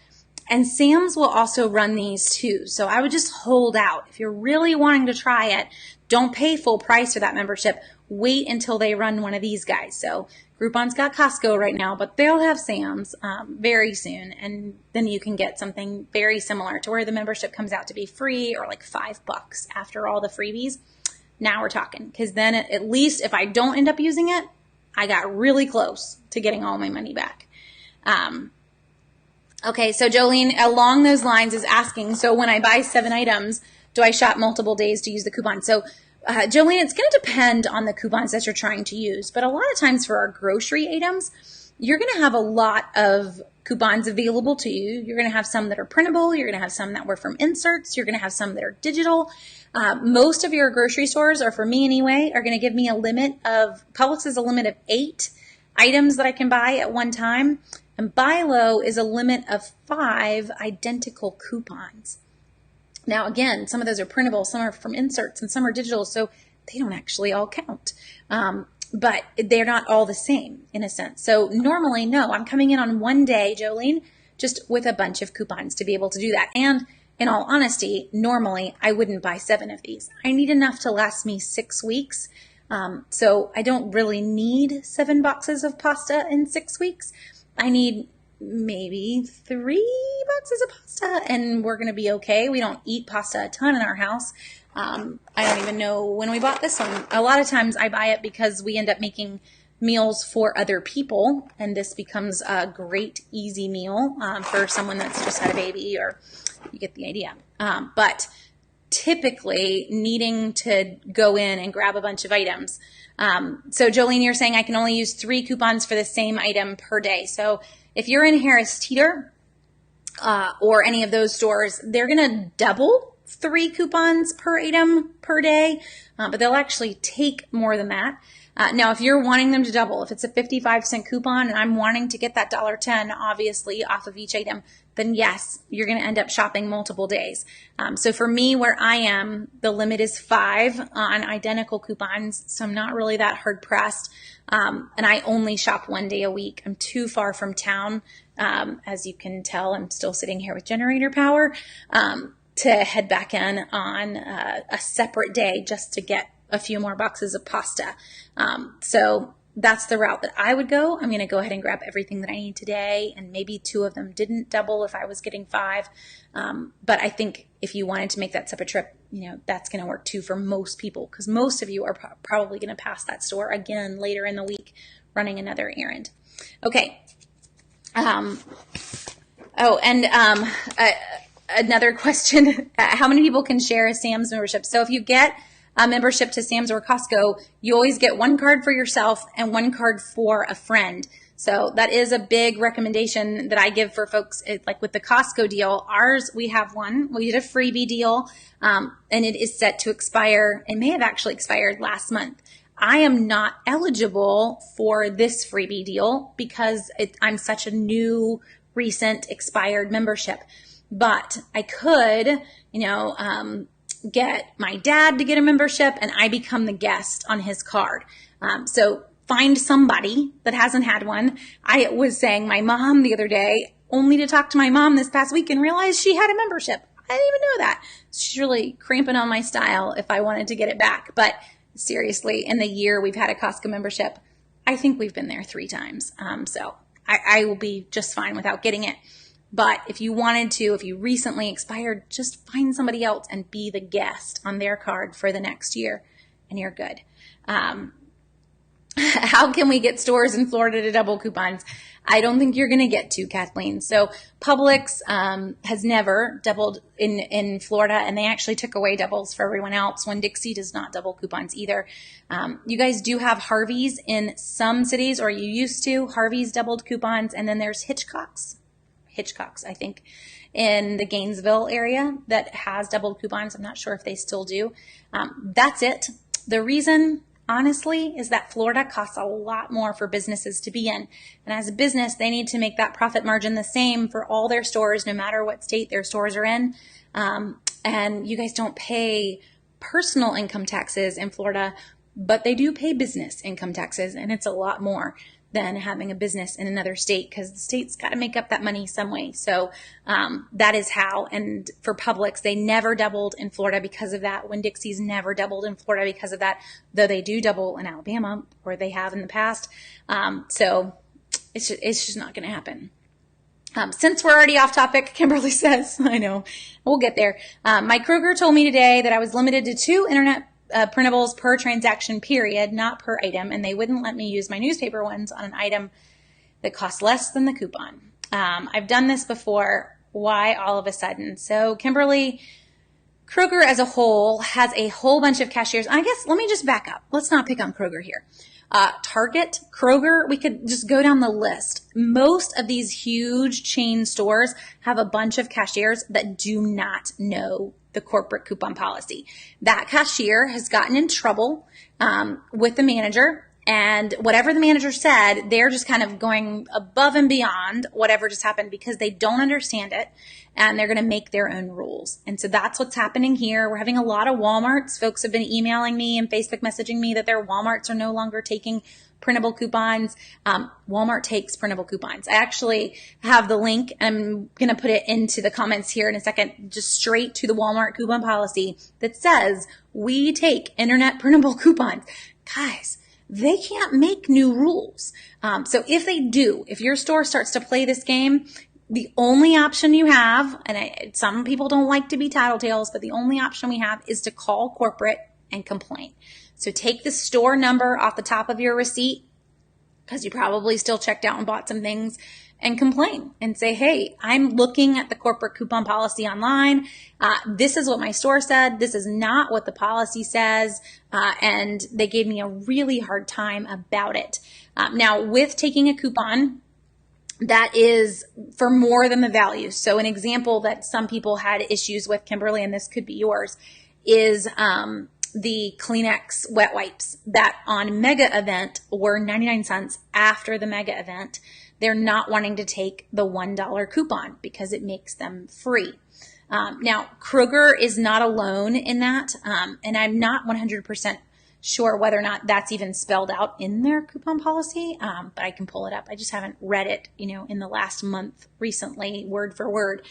And Sam's will also run these too. So I would just hold out. If you're really wanting to try it, don't pay full price for that membership. Wait until they run one of these guys. So Groupon's got Costco right now, but they'll have Sam's very soon. And then you can get something very similar to where the membership comes out to be free or like $5 after all the freebies. Now we're talking, because then at least if I don't end up using it, I got really close to getting all my money back. Okay, so Jolene, along those lines, is asking, so when I buy 7 items, do I shop multiple days to use the coupon? So Jolene, it's going to depend on the coupons that you're trying to use. But a lot of times for our grocery items, you're going to have a lot of coupons available to you. You're going to have some that are printable. You're going to have some that were from inserts. You're going to have some that are digital. Most of your grocery stores, or for me anyway, are going to give me a limit of, Publix is a limit of 8 items that I can buy at one time. And buy low is a limit of 5 identical coupons. Now, again, some of those are printable, some are from inserts, and some are digital, so they don't actually all count. But they're not all the same in a sense. So normally, no, I'm coming in on one day, Jolene, just with a bunch of coupons to be able to do that. And in all honesty, normally I wouldn't buy 7 of these. I need enough to last me 6 weeks. So I don't really need 7 boxes of pasta in 6 weeks. I need maybe 3 boxes of pasta and we're going to be okay. We don't eat pasta a ton in our house. I don't even know when we bought this one. A lot of times I buy it because we end up making meals for other people, and this becomes a great, easy meal for someone that's just had a baby, or you get the idea. But typically needing to go in and grab a bunch of items. So Jolene, you're saying I can only use 3 coupons for the same item per day. So if you're in Harris Teeter or any of those stores, they're going to double 3 coupons per item per day, but they'll actually take more than that. Now, if you're wanting them to double, if it's a 55-cent coupon and I'm wanting to get that $1.10, obviously, off of each item, then yes, you're going to end up shopping multiple days. So for me, where I am, the limit is 5 on identical coupons, so I'm not really that hard pressed. And I only shop 1 day a week. I'm too far from town. As you can tell, I'm still sitting here with generator power to head back in on a separate day just to get a few more boxes of pasta. So that's the route that I would go. I'm going to go ahead and grab everything that I need today, and maybe 2 of them didn't double if I was getting 5. But I think if you wanted to make that separate trip, that's going to work too for most people, because most of you are probably going to pass that store again later in the week running another errand. Okay. Another question, how many people can share a Sam's membership? So if you get a membership to Sam's or Costco, you always get 1 card for yourself and 1 card for a friend. So that is a big recommendation that I give for folks. Like with the Costco deal, ours, we have one. We did a freebie deal, and it is set to expire. It may have actually expired last month. I am not eligible for this freebie deal because I'm such a new, recent, expired membership. But I could, get my dad to get a membership and I become the guest on his card. So find somebody that hasn't had one. I was saying my mom the other day, only to talk to my mom this past week and realize she had a membership. I didn't even know that. She's really cramping on my style if I wanted to get it back. But seriously, in the year we've had a Costco membership, I think we've been there 3 times. So I will be just fine without getting it. But if you wanted to, if you recently expired, just find somebody else and be the guest on their card for the next year, and you're good. How can we get stores in Florida to double coupons? I don't think you're going to get to, Kathleen. So Publix has never doubled in Florida, and they actually took away doubles for everyone else. Winn-Dixie does not double coupons either. You guys do have Harvey's in some cities, or you used to. Harvey's doubled coupons, and then there's Hitchcock's, I think, in the Gainesville area that has doubled coupons. I'm not sure if they still do. That's it. The reason, honestly, is that Florida costs a lot more for businesses to be in. And as a business, they need to make that profit margin the same for all their stores, no matter what state their stores are in. And you guys don't pay personal income taxes in Florida, but they do pay business income taxes, and it's a lot more than having a business in another state, because the state's got to make up that money some way. So that is how. And for Publix, they never doubled in Florida because of that. Winn-Dixie's never doubled in Florida because of that, though they do double in Alabama, or they have in the past. So it's just not going to happen. Since we're already off topic, Kimberly says, I know, we'll get there. My Kroger told me today that I was limited to 2 internet printables per transaction period, not per item, and they wouldn't let me use my newspaper ones on an item that costs less than the coupon. I've done this before. Why all of a sudden? So Kimberly, Kroger as a whole has a whole bunch of cashiers. I guess let me just back up. Let's not pick on Kroger here. Target, Kroger, we could just go down the list. Most of these huge chain stores have a bunch of cashiers that do not know the corporate coupon policy. That cashier has gotten in trouble with the manager, And whatever the manager said, they're just kind of going above and beyond whatever just happened because they don't understand it and they're going to make their own rules. And so that's what's happening here. We're having a lot of Walmarts. Folks have been emailing me and Facebook messaging me that their Walmarts are no longer taking printable coupons. Walmart takes printable coupons. I actually have the link. I'm going to put it into the comments here in a second, just straight to the Walmart coupon policy that says we take internet printable coupons. Guys, they can't make new rules. So if they do, if your store starts to play this game, the only option you have, and some people don't like to be tattletales, but the only option we have is to call corporate and complain. So take the store number off the top of your receipt, because you probably still checked out and bought some things, and complain and say, hey, I'm looking at the corporate coupon policy online. This is what my store said. This is not what the policy says. And they gave me a really hard time about it. Now, with taking a coupon, that is for more than the value. So an example that some people had issues with, Kimberly, and this could be yours, is the Kleenex wet wipes that on Mega Event were 99 cents after the Mega Event. They're not wanting to take the $1 coupon because it makes them free. Now, Kroger is not alone in that, and I'm not 100% sure whether or not that's even spelled out in their coupon policy, but I can pull it up. I just haven't read it, in the last month recently, word for word.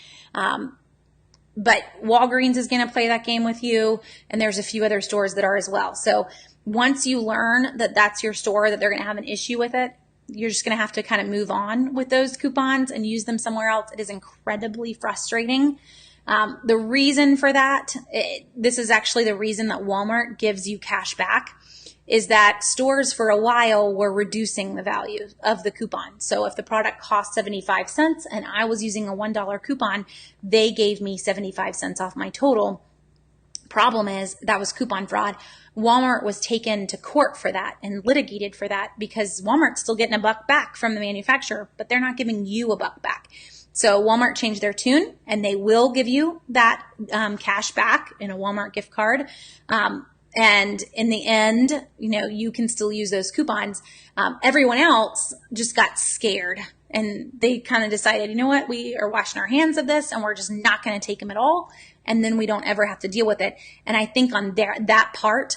But Walgreens is going to play that game with you, and there's a few other stores that are as well. So once you learn that that's your store, that they're going to have an issue with it, you're just going to have to kind of move on with those coupons and use them somewhere else. It is incredibly frustrating. The reason for that, this is actually the reason that Walmart gives you cash back, is that stores for a while were reducing the value of the coupon. So if the product cost 75 cents and I was using a $1 coupon, they gave me 75 cents off my total. Problem is, that was coupon fraud. Walmart was taken to court for that and litigated for that because Walmart's still getting a buck back from the manufacturer, but they're not giving you a buck back. So Walmart changed their tune, and they will give you that cash back in a Walmart gift card. And in the end, you can still use those coupons. Everyone else just got scared, and they kind of decided, you know what, we are washing our hands of this, and we're just not going to take them at all. And then we don't ever have to deal with it. And I think on that part,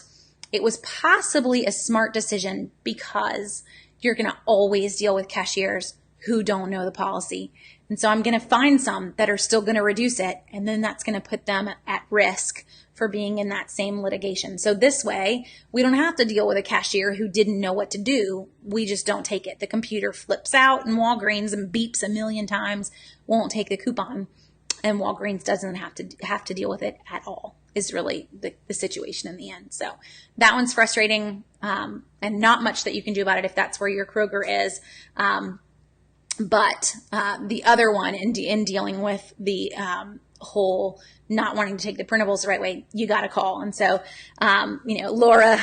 it was possibly a smart decision because you're going to always deal with cashiers who don't know the policy. And so I'm going to find some that are still going to reduce it, and then that's going to put them at risk for being in that same litigation. So this way, we don't have to deal with a cashier who didn't know what to do. We just don't take it. The computer flips out in Walgreens and beeps a million times, won't take the coupon, and Walgreens doesn't have to deal with it at all, is really the situation in the end. So that one's frustrating, and not much that you can do about it if that's where your Kroger is. But the other one in dealing with the whole not wanting to take the printables the right way, you got to call. And so, Laura,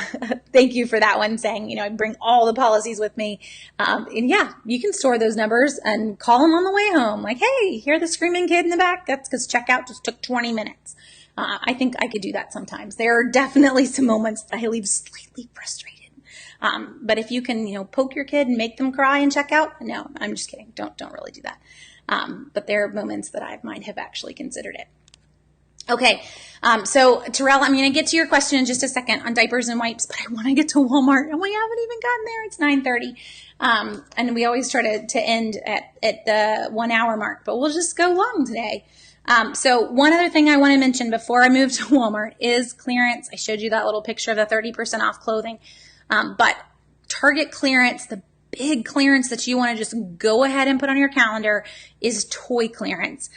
thank you for that one, saying, I bring all the policies with me. And yeah, you can store those numbers and call them on the way home. Like, hey, hear the screaming kid in the back? That's because checkout just took 20 minutes. I think I could do that sometimes. There are definitely some moments that I leave slightly frustrated. But if you can, poke your kid and make them cry and check out, no, I'm just kidding. Don't really do that. But there are moments that I might have actually considered it. Okay. So Terrell, I'm going to get to your question in just a second on diapers and wipes, but I want to get to Walmart, and we haven't even gotten there. It's 9:30. And we always try to end at the 1 hour mark, but we'll just go long today. So one other thing I want to mention before I move to Walmart is clearance. I showed you that little picture of the 30% off clothing. But Target clearance, the big clearance that you want to just go ahead and put on your calendar, is toy clearance.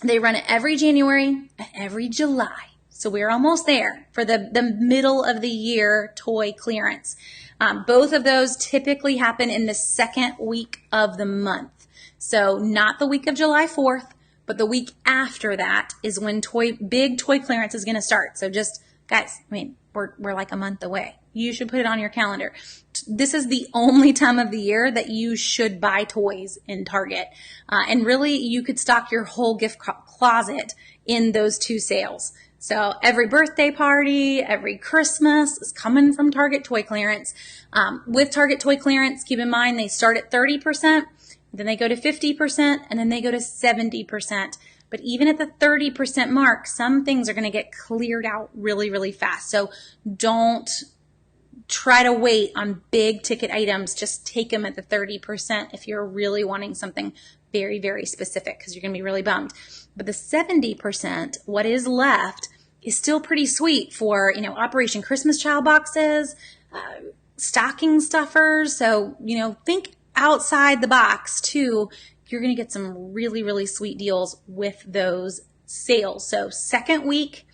They run it every January and every July. So we're almost there for the middle of the year toy clearance. Both of those typically happen in the second week of the month. So not the week of July 4th, but the week after that is when big toy clearance is going to start. So just, guys, we're like a month away. You should put it on your calendar. This is the only time of the year that you should buy toys in Target. And really, you could stock your whole gift closet in those two sales. So every birthday party, every Christmas is coming from Target toy clearance. With Target toy clearance, keep in mind they start at 30%, then they go to 50%, and then they go to 70%. But even at the 30% mark, some things are going to get cleared out really, really fast. So don't try to wait on big ticket items. Just take them at the 30% if you're really wanting something very, very specific, because you're going to be really bummed. But the 70%, what is left, is still pretty sweet for, Operation Christmas Child boxes, stocking stuffers. So, think outside the box too. You're going to get some really, really sweet deals with those sales. So second week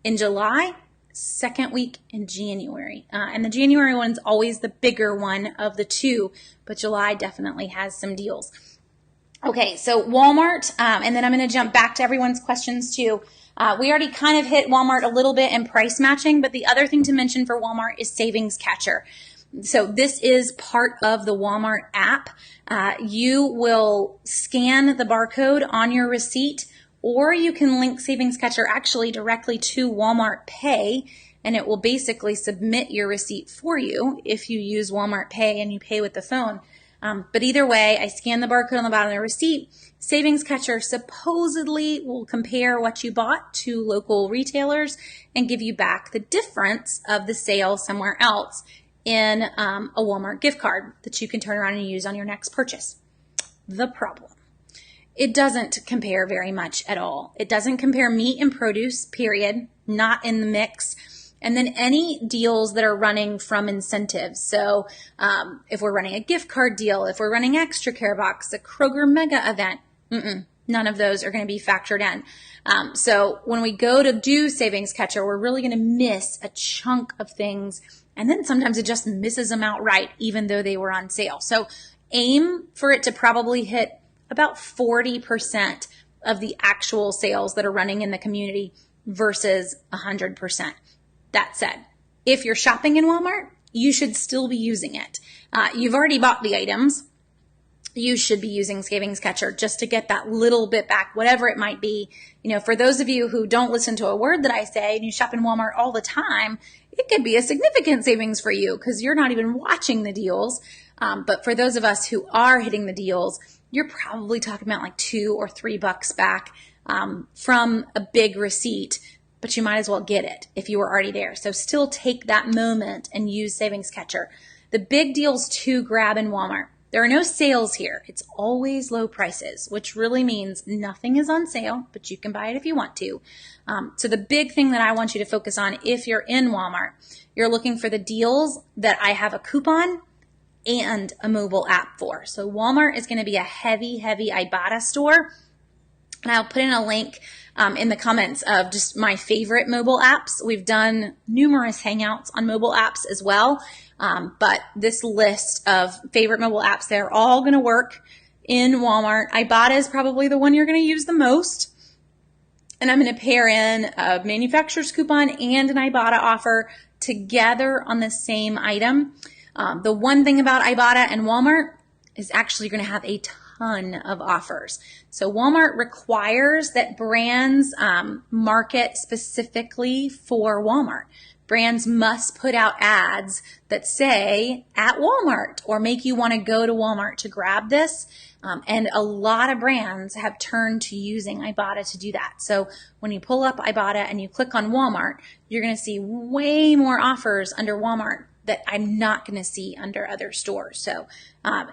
in July, second week in January. And the January one's always the bigger one of the two, but July definitely has some deals. Okay, so Walmart, and then I'm going to jump back to everyone's questions too. We already kind of hit Walmart a little bit in price matching, but the other thing to mention for Walmart is Savings Catcher. So this is part of the Walmart app. You will scan the barcode on your receipt, or you can link Savings Catcher actually directly to Walmart Pay, and it will basically submit your receipt for you if you use Walmart Pay and you pay with the phone. But either way, I scan the barcode on the bottom of the receipt. Savings Catcher supposedly will compare what you bought to local retailers and give you back the difference of the sale somewhere else in a Walmart gift card that you can turn around and use on your next purchase. The problem: it doesn't compare very much at all. It doesn't compare meat and produce, period, not in the mix. And then any deals that are running from incentives. So if we're running a gift card deal, if we're running Extra Care Box, a Kroger Mega event, none of those are going to be factored in. So when we go to do Savings Catcher, we're really going to miss a chunk of things. And then sometimes it just misses them outright, even though they were on sale. So aim for it to probably hit about 40% of the actual sales that are running in the community versus 100%. That said, if you're shopping in Walmart, you should still be using it. You've already bought the items. You should be using Savings Catcher just to get that little bit back, whatever it might be. For those of you who don't listen to a word that I say and you shop in Walmart all the time, it could be a significant savings for you because you're not even watching the deals. But for those of us who are hitting the deals, you're probably talking about like $2 or $3 back from a big receipt. But you might as well get it if you were already there. So still take that moment and use Savings Catcher. The big deals to grab in Walmart: there are no sales here. It's always low prices, which really means nothing is on sale, but you can buy it if you want to. So the big thing that I want you to focus on if you're in Walmart, you're looking for the deals that I have a coupon and a mobile app for. So Walmart is going to be a heavy, heavy Ibotta store. And I'll put in a link in the comments of just my favorite mobile apps. We've done numerous hangouts on mobile apps as well. But this list of favorite mobile apps, they're all going to work in Walmart. Ibotta is probably the one you're going to use the most. And I'm going to pair in a manufacturer's coupon and an Ibotta offer together on the same item. The one thing about Ibotta and Walmart is actually going to have a ton of offers. So Walmart requires that brands market specifically for Walmart. Brands must put out ads that say at Walmart or make you want to go to Walmart to grab this. And a lot of brands have turned to using Ibotta to do that. So when you pull up Ibotta and you click on Walmart, you're going to see way more offers under Walmart that I'm not going to see under other stores. So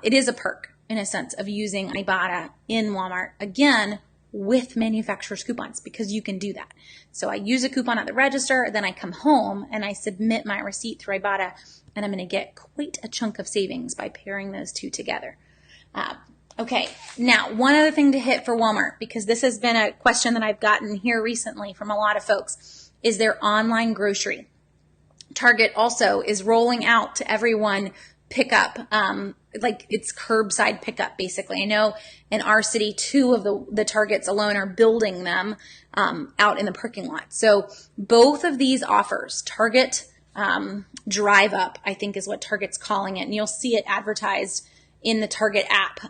it is a perk, in a sense, of using Ibotta in Walmart, again, with manufacturer's coupons, because you can do that. So I use a coupon at the register, then I come home and I submit my receipt through Ibotta, and I'm going to get quite a chunk of savings by pairing those two together. Okay, now one other thing to hit for Walmart, because this has been a question that I've gotten here recently from a lot of folks, is their online grocery. Target also is rolling out to everyone pickup, like it's curbside pickup basically. I know in our city, 2 of the Targets alone are building them out in the parking lot. So both of these offers, Target Drive Up, I think is what Target's calling it, and you'll see it advertised in the Target app.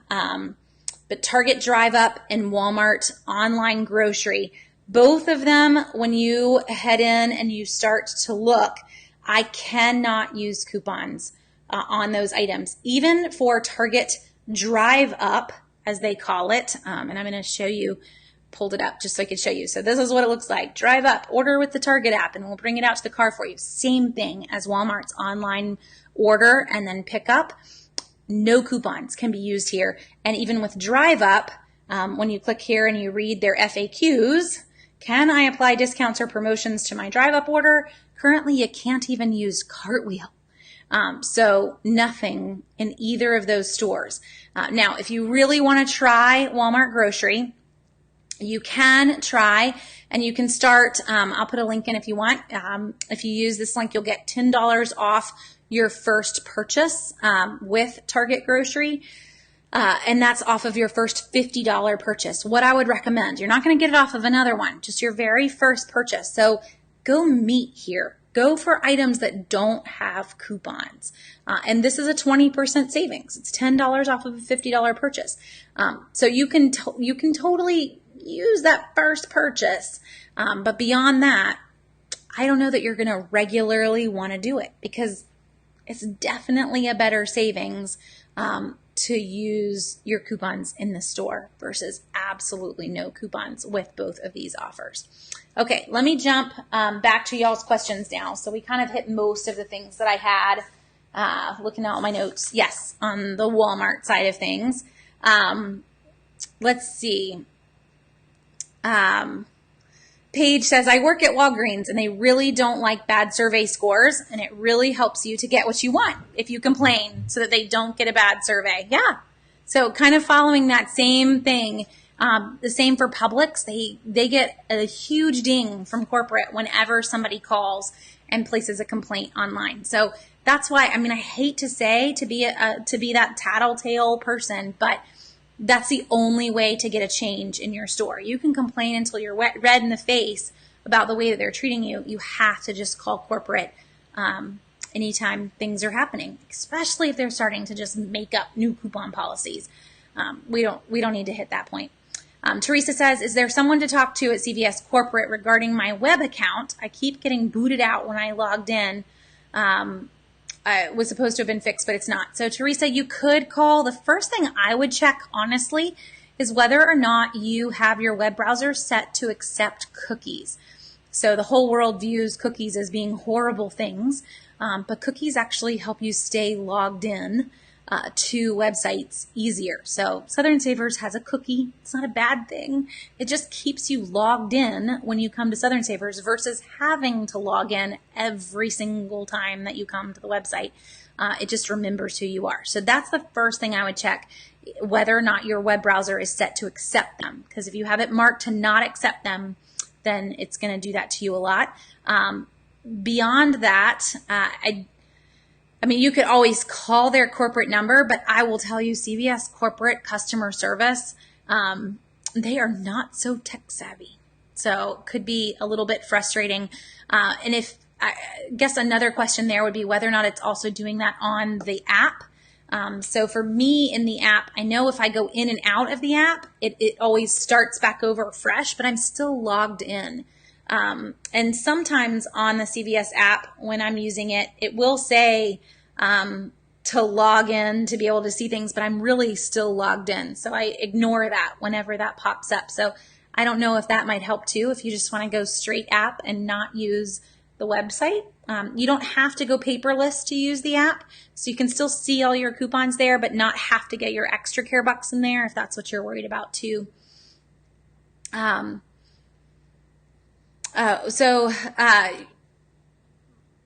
But Target Drive Up and Walmart online grocery, Both of them, when you head in and you start to look, I cannot use coupons on those items. Even for Target Drive Up, as they call it, and I'm going to show you, pulled it up just so I could show you. So this is what it looks like. Drive Up, order with the Target app, and we'll bring it out to the car for you. Same thing as Walmart's online order and then pick up. No coupons can be used here. And even with Drive Up, when you click here and you read their FAQs, can I apply discounts or promotions to my Drive Up order? Currently, you can't even use Cartwheel. So nothing in either of those stores. Now, if you really want to try Walmart grocery, you can try and you can start, I'll put a link in if you want. If you use this link, you'll get $10 off your first purchase with Target grocery. And that's off of your first $50 purchase. What I would recommend, you're not going to get it off of another one, just your very first purchase. So go meet here. Go for items that don't have coupons. And this is a 20% savings. It's $10 off of a $50 purchase. So you can totally use that first purchase. But beyond that, I don't know that you're going to regularly want to do it, because it's definitely a better savings to use your coupons in the store versus absolutely no coupons with both of these offers. Okay, let me jump back to y'all's questions now. So we kind of hit most of the things that I had looking at all my notes. Yes, on the Walmart side of things. Let's see. Paige says, I work at Walgreens and they really don't like bad survey scores, and it really helps you to get what you want if you complain so that they don't get a bad survey. Yeah. So kind of following that same thing, the same for Publix. They get a huge ding from corporate whenever somebody calls and places a complaint online. So that's why, I mean, I hate to say to be that tattletale person, but that's the only way to get a change in your store. You can complain until you're red in the face about the way that they're treating you. You have to just call corporate anytime things are happening, especially if they're starting to just make up new coupon policies. We don't need to hit that point. Teresa says, is there someone to talk to at CVS corporate regarding my web account? I keep getting booted out when I logged in. It was supposed to have been fixed, but it's not. So Teresa, you could call. The first thing I would check, honestly, is whether or not you have your web browser set to accept cookies. So the whole world views cookies as being horrible things, but cookies actually help you stay logged in to websites easier. So Southern Savers has a cookie. It's not a bad thing. It just keeps you logged in when you come to Southern Savers versus having to log in every single time that you come to the website. It just remembers who you are. So that's the first thing I would check, whether or not your web browser is set to accept them. Because if you have it marked to not accept them, then it's going to do that to you a lot. Beyond that, I mean, you could always call their corporate number, but I will tell you, CVS corporate customer service, they are not so tech savvy. So could be a little bit frustrating. And I guess another question there would be whether or not it's also doing that on the app. So for me in the app, I know if I go in and out of the app, it always starts back over fresh, but I'm still logged in. And sometimes on the CVS app, when I'm using it, it will say to log in to be able to see things, but I'm really still logged in. So I ignore that whenever that pops up. So I don't know if that might help too, if you just want to go straight app and not use the website. You don't have to go paperless to use the app. So you can still see all your coupons there, but not have to get your extra care bucks in there if that's what you're worried about too.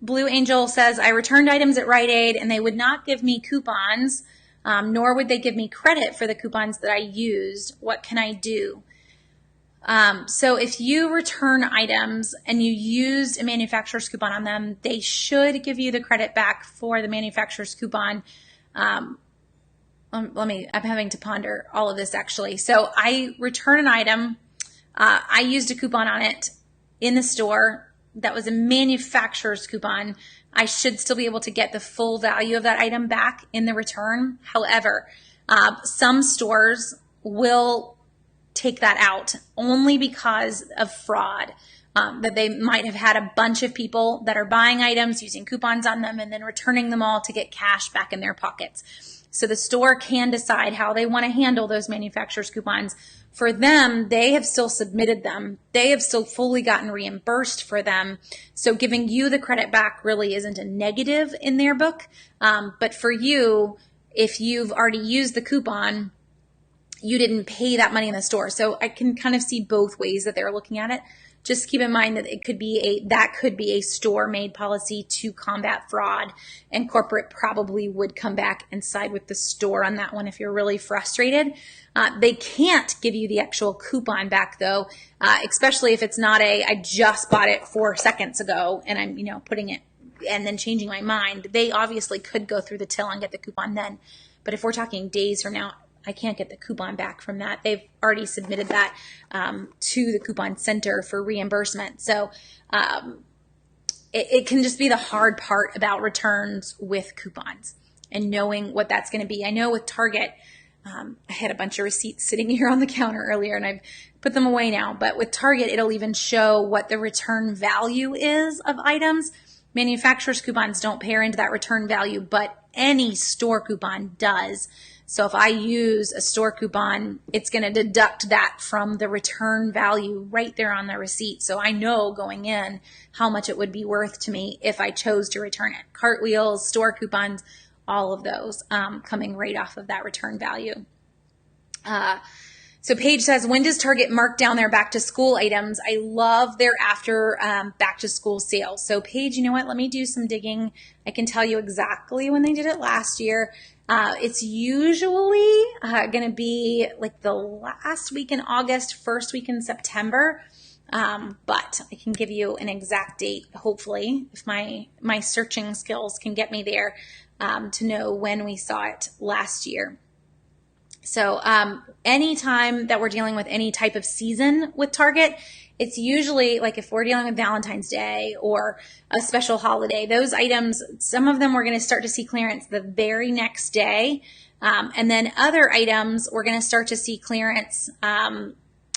Blue Angel says, I returned items at Rite Aid and they would not give me coupons, nor would they give me credit for the coupons that I used. What can I do? So if you return items and you used a manufacturer's coupon on them, they should give you the credit back for the manufacturer's coupon. I'm having to ponder all of this actually. So I return an item. I used a coupon on it in the store. That was a manufacturer's coupon. I should still be able to get the full value of that item back in the return. However, some stores will take that out only because of fraud. That they might have had a bunch of people that are buying items, using coupons on them, and then returning them all to get cash back in their pockets. So the store can decide how they want to handle those manufacturer's coupons. For them, they have still submitted them. They have still fully gotten reimbursed for them. So giving you the credit back really isn't a negative in their book. But for you, if you've already used the coupon, you didn't pay that money in the store. So I can kind of see both ways that they're looking at it. Just keep in mind that it could be a store-made policy to combat fraud, and corporate probably would come back and side with the store on that one if you're really frustrated. They can't give you the actual coupon back though, especially if it's not I just bought it 4 seconds ago and I'm putting it and then changing my mind. They obviously could go through the till and get the coupon then, but if we're talking days from now, I can't get the coupon back from that. They've already submitted that to the coupon center for reimbursement. So it can just be the hard part about returns with coupons and knowing what that's going to be. I know with Target, I had a bunch of receipts sitting here on the counter earlier and I've put them away now. But with Target, it'll even show what the return value is of items. Manufacturer's coupons don't pair into that return value, but any store coupon does. So if I use a store coupon, it's going to deduct that from the return value right there on the receipt. So I know going in how much it would be worth to me if I chose to return it. Cartwheels, store coupons, all of those coming right off of that return value. So Paige says, when does Target mark down their back to school items? I love their after back to school sales. So Paige, you know what? Let me do some digging. I can tell you exactly when they did it last year. It's usually going to be like the last week in August, first week in September. But I can give you an exact date, hopefully, if my searching skills can get me there to know when we saw it last year. So anytime that we're dealing with any type of season with Target, it's usually like if we're dealing with Valentine's Day or a special holiday, those items, some of them we're going to start to see clearance the very next day. And then other items, we're going to start to see clearance.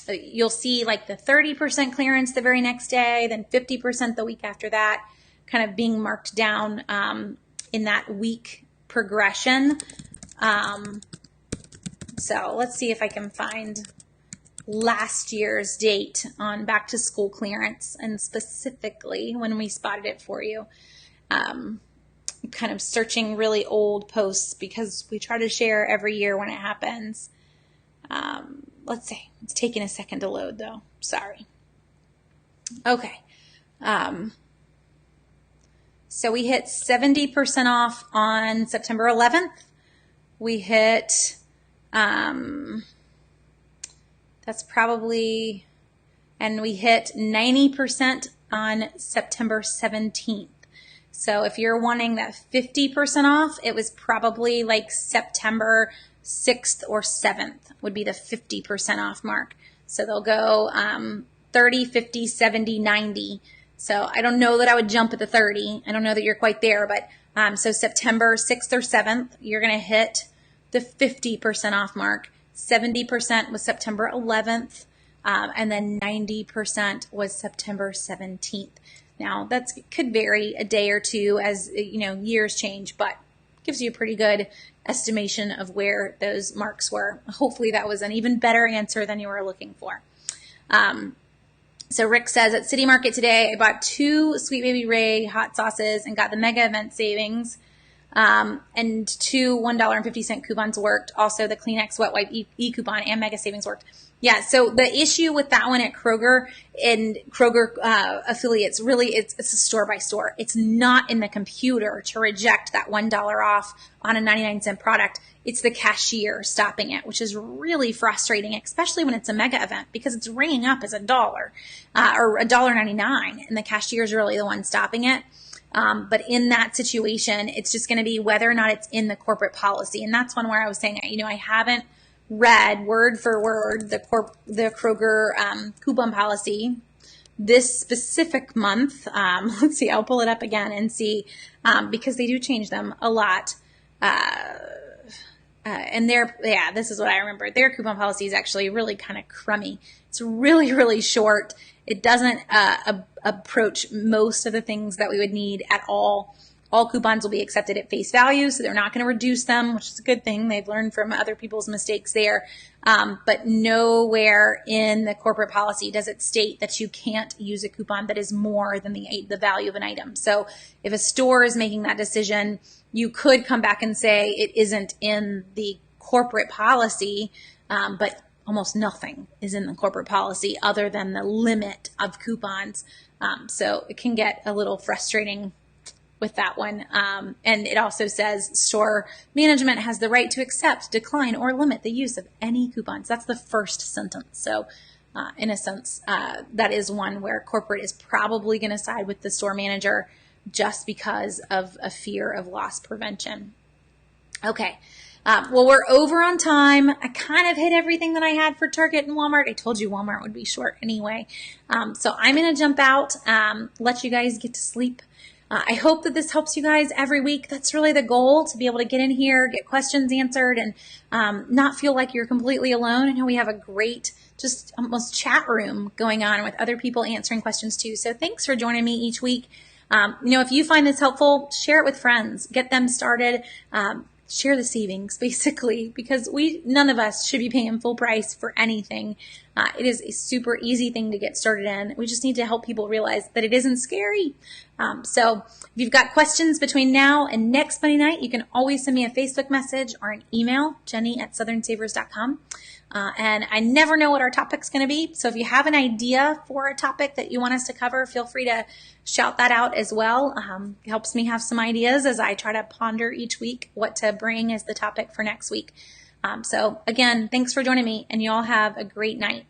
You'll see like the 30% clearance the very next day, then 50% the week after that, kind of being marked down in that week progression. So let's see if I can find last year's date on back to school clearance and specifically when we spotted it for you. Kind of searching really old posts because we try to share every year when it happens. Let's see. It's taking a second to load though. Sorry. Okay. So we hit 70% off on September 11th. We hit that's probably, and we hit 90% on September 17th. So if you're wanting that 50% off, it was probably like September 6th or 7th would be the 50% off mark. So they'll go 30, 50, 70, 90. So I don't know that I would jump at the 30. I don't know that you're quite there, but so September 6th or 7th, you're going to hit the 50% off mark. 70% was September 11th, and then 90% was September 17th. Now, that could vary a day or two as years change, but gives you a pretty good estimation of where those marks were. Hopefully that was an even better answer than you were looking for. So Rick says, at City Market today, I bought 2 Sweet Baby Ray hot sauces and got the mega event savings. And 2 $1.50 coupons worked. Also, the Kleenex Wet Wipe e-coupon and Mega Savings worked. Yeah, so the issue with that one at Kroger and Kroger affiliates, really, it's a store by store. It's not in the computer to reject that $1 off on a 99-cent product. It's the cashier stopping it, which is really frustrating, especially when it's a mega event because it's ringing up as $1 or $1.99, and the cashier is really the one stopping it. But in that situation, it's just going to be whether or not it's in the corporate policy. And that's one where I was saying, I haven't read word for word the Kroger coupon policy this specific month. Let's see, I'll pull it up again and see, because they do change them a lot. and this is what I remember. Their coupon policy is actually really kind of crummy. It's really, really short. It doesn't approach most of the things that we would need at all. All coupons will be accepted at face value, so they're not going to reduce them, which is a good thing. They've learned from other people's mistakes there. But nowhere in the corporate policy does it state that you can't use a coupon that is more than the value of an item. So if a store is making that decision, you could come back and say it isn't in the corporate policy, but almost nothing is in the corporate policy other than the limit of coupons. So it can get a little frustrating with that one. And it also says store management has the right to accept, decline, or limit the use of any coupons. That's the first sentence. So in a sense, that is one where corporate is probably going to side with the store manager just because of a fear of loss prevention. Okay. Well, we're over on time. I kind of hit everything that I had for Target and Walmart. I told you Walmart would be short anyway. So I'm going to jump out, let you guys get to sleep. I hope that this helps you guys every week. That's really the goal, to be able to get in here, get questions answered, and not feel like you're completely alone. I know we have a great, just almost chat room going on with other people answering questions too. So thanks for joining me each week. If you find this helpful, share it with friends, get them started. Share the savings, basically, because none of us should be paying full price for anything. It is a super easy thing to get started in. We just need to help people realize that it isn't scary. So if you've got questions between now and next Monday night, you can always send me a Facebook message or an email, jenny@southernsavers.com. And I never know what our topic's going to be. So if you have an idea for a topic that you want us to cover, feel free to shout that out as well. It helps me have some ideas as I try to ponder each week what to bring as the topic for next week. So again, thanks for joining me, and you all have a great night.